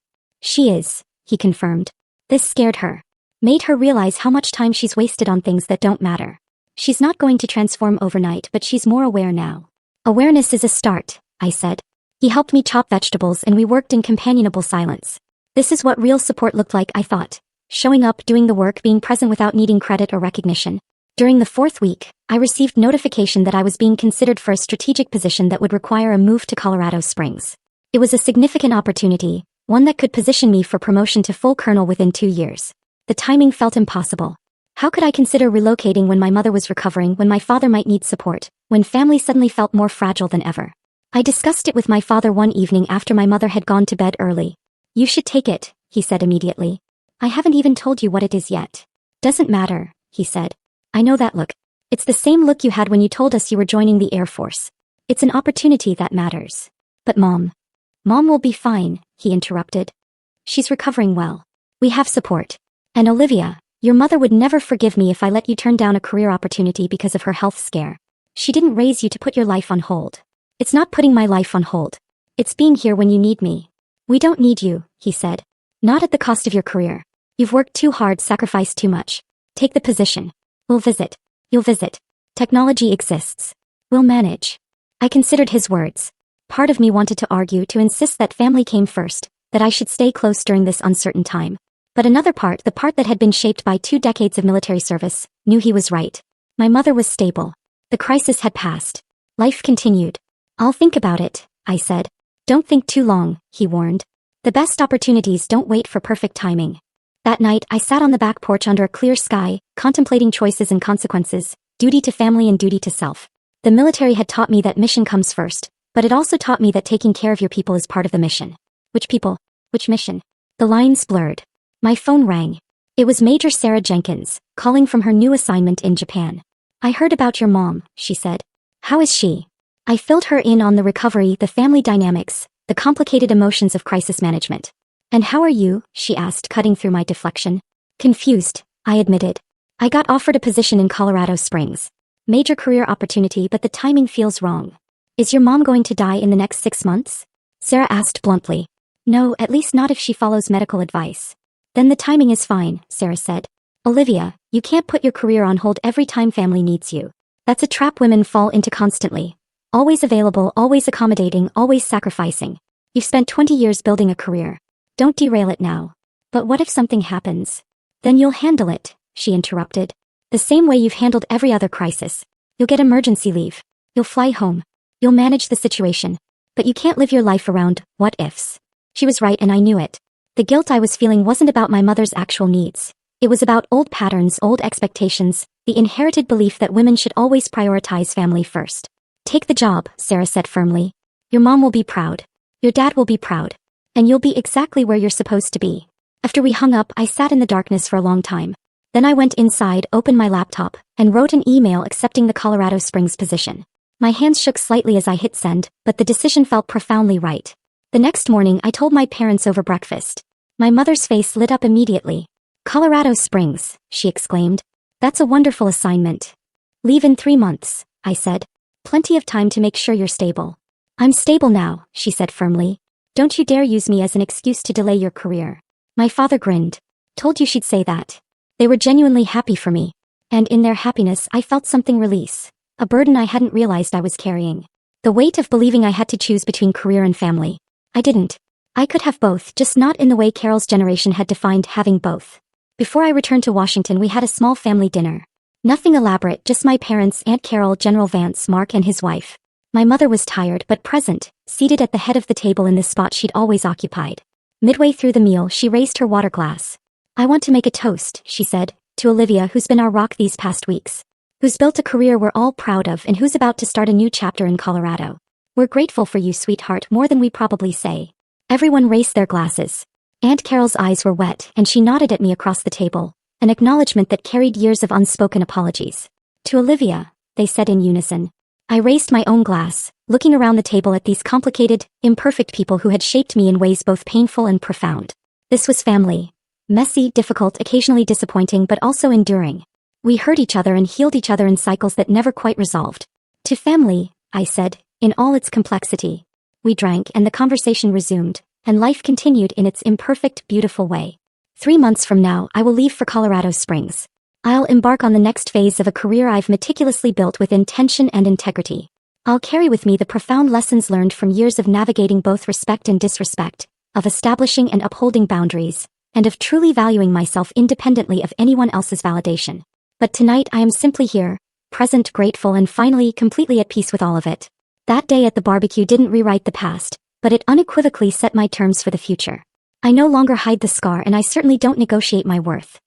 "She is," he confirmed. This scared her. Made her realize how much time she's wasted on things that don't matter. She's not going to transform overnight, but she's more aware now. "Awareness is a start," I said. He helped me chop vegetables and we worked in companionable silence. This is what real support looked like, I thought. Showing up, doing the work, being present without needing credit or recognition. During the 4th week, I received notification that I was being considered for a strategic position that would require a move to Colorado Springs. It was a significant opportunity, one that could position me for promotion to full colonel within 2 years. The timing felt impossible. How could I consider relocating when my mother was recovering, when my father might need support, when family suddenly felt more fragile than ever? I discussed it with my father one evening after my mother had gone to bed early. "You should take it," he said immediately. "I haven't even told you what it is yet." "Doesn't matter," he said. "I know that look. It's the same look you had when you told us you were joining the Air Force. It's an opportunity that matters." "But Mom." "Mom will be fine," he interrupted. "She's recovering well. We have support. And Olivia, your mother would never forgive me if I let you turn down a career opportunity because of her health scare. She didn't raise you to put your life on hold. It's not putting my life on hold. It's being here when you need me." "We don't need you," he said. "Not at the cost of your career. You've worked too hard, sacrificed too much. Take the position. We'll visit. You'll visit. Technology exists. We'll manage." I considered his words. Part of me wanted to argue, to insist that family came first, that I should stay close during this uncertain time. But another part, the part that had been shaped by 2 decades of military service, knew he was right. My mother was stable. The crisis had passed. Life continued. "I'll think about it," I said. "Don't think too long," he warned. "The best opportunities don't wait for perfect timing." That night, I sat on the back porch under a clear sky, contemplating choices and consequences, duty to family and duty to self. The military had taught me that mission comes first, but it also taught me that taking care of your people is part of the mission. Which people? Which mission? The lines blurred. My phone rang. It was Major Sarah Jenkins, calling from her new assignment in Japan. "I heard about your mom," she said. "How is she?" I filled her in on the recovery, the family dynamics, the complicated emotions of crisis management. "And how are you?" she asked, cutting through my deflection. "Confused," I admitted. "I got offered a position in Colorado Springs. Major career opportunity, but the timing feels wrong." "Is your mom going to die in the next 6 months?" Sarah asked bluntly. "No, at least not if she follows medical advice." "Then the timing is fine," Sarah said. "Olivia, you can't put your career on hold every time family needs you. That's a trap women fall into constantly. Always available, always accommodating, always sacrificing. You've spent 20 years building a career. Don't derail it now." "But what if something happens?" "Then you'll handle it," she interrupted. "The same way you've handled every other crisis. You'll get emergency leave. You'll fly home. You'll manage the situation. But you can't live your life around what ifs." She was right, and I knew it. The guilt I was feeling wasn't about my mother's actual needs. It was about old patterns, old expectations, the inherited belief that women should always prioritize family first. "Take the job," Sarah said firmly. "Your mom will be proud. Your dad will be proud. And you'll be exactly where you're supposed to be." After we hung up, I sat in the darkness for a long time. Then I went inside, opened my laptop, and wrote an email accepting the Colorado Springs position. My hands shook slightly as I hit send, but the decision felt profoundly right. The next morning, I told my parents over breakfast. My mother's face lit up immediately. "Colorado Springs," she exclaimed. "That's a wonderful assignment." "Leave in 3 months," I said. "Plenty of time to make sure you're stable." "I'm stable now," she said firmly. "Don't you dare use me as an excuse to delay your career." My father grinned. "Told you she'd say that." They were genuinely happy for me. And in their happiness, I felt something release. A burden I hadn't realized I was carrying. The weight of believing I had to choose between career and family. I didn't. I could have both, just not in the way Carol's generation had defined having both. Before I returned to Washington, we had a small family dinner. Nothing elaborate, just my parents, Aunt Carol, General Vance, Mark, and his wife. My mother was tired but present, seated at the head of the table in the spot she'd always occupied. Midway through the meal, she raised her water glass. "I want to make a toast," she said, "to Olivia, who's been our rock these past weeks. Who's built a career we're all proud of and who's about to start a new chapter in Colorado. We're grateful for you, sweetheart, more than we probably say." Everyone raised their glasses. Aunt Carol's eyes were wet, and she nodded at me across the table, an acknowledgement that carried years of unspoken apologies. "To Olivia," they said in unison. I raised my own glass, looking around the table at these complicated, imperfect people who had shaped me in ways both painful and profound. This was family. Messy, difficult, occasionally disappointing, but also enduring. We hurt each other and healed each other in cycles that never quite resolved. "To family," I said, in all its complexity. We drank, and the conversation resumed, and life continued in its imperfect, beautiful way. 3 months from now, I will leave for Colorado Springs. I'll embark on the next phase of a career I've meticulously built with intention and integrity. I'll carry with me the profound lessons learned from years of navigating both respect and disrespect, of establishing and upholding boundaries, and of truly valuing myself independently of anyone else's validation. But tonight I am simply here, present, grateful, and finally completely at peace with all of it. That day at the barbecue didn't rewrite the past, but it unequivocally set my terms for the future. I no longer hide the scar, and I certainly don't negotiate my worth.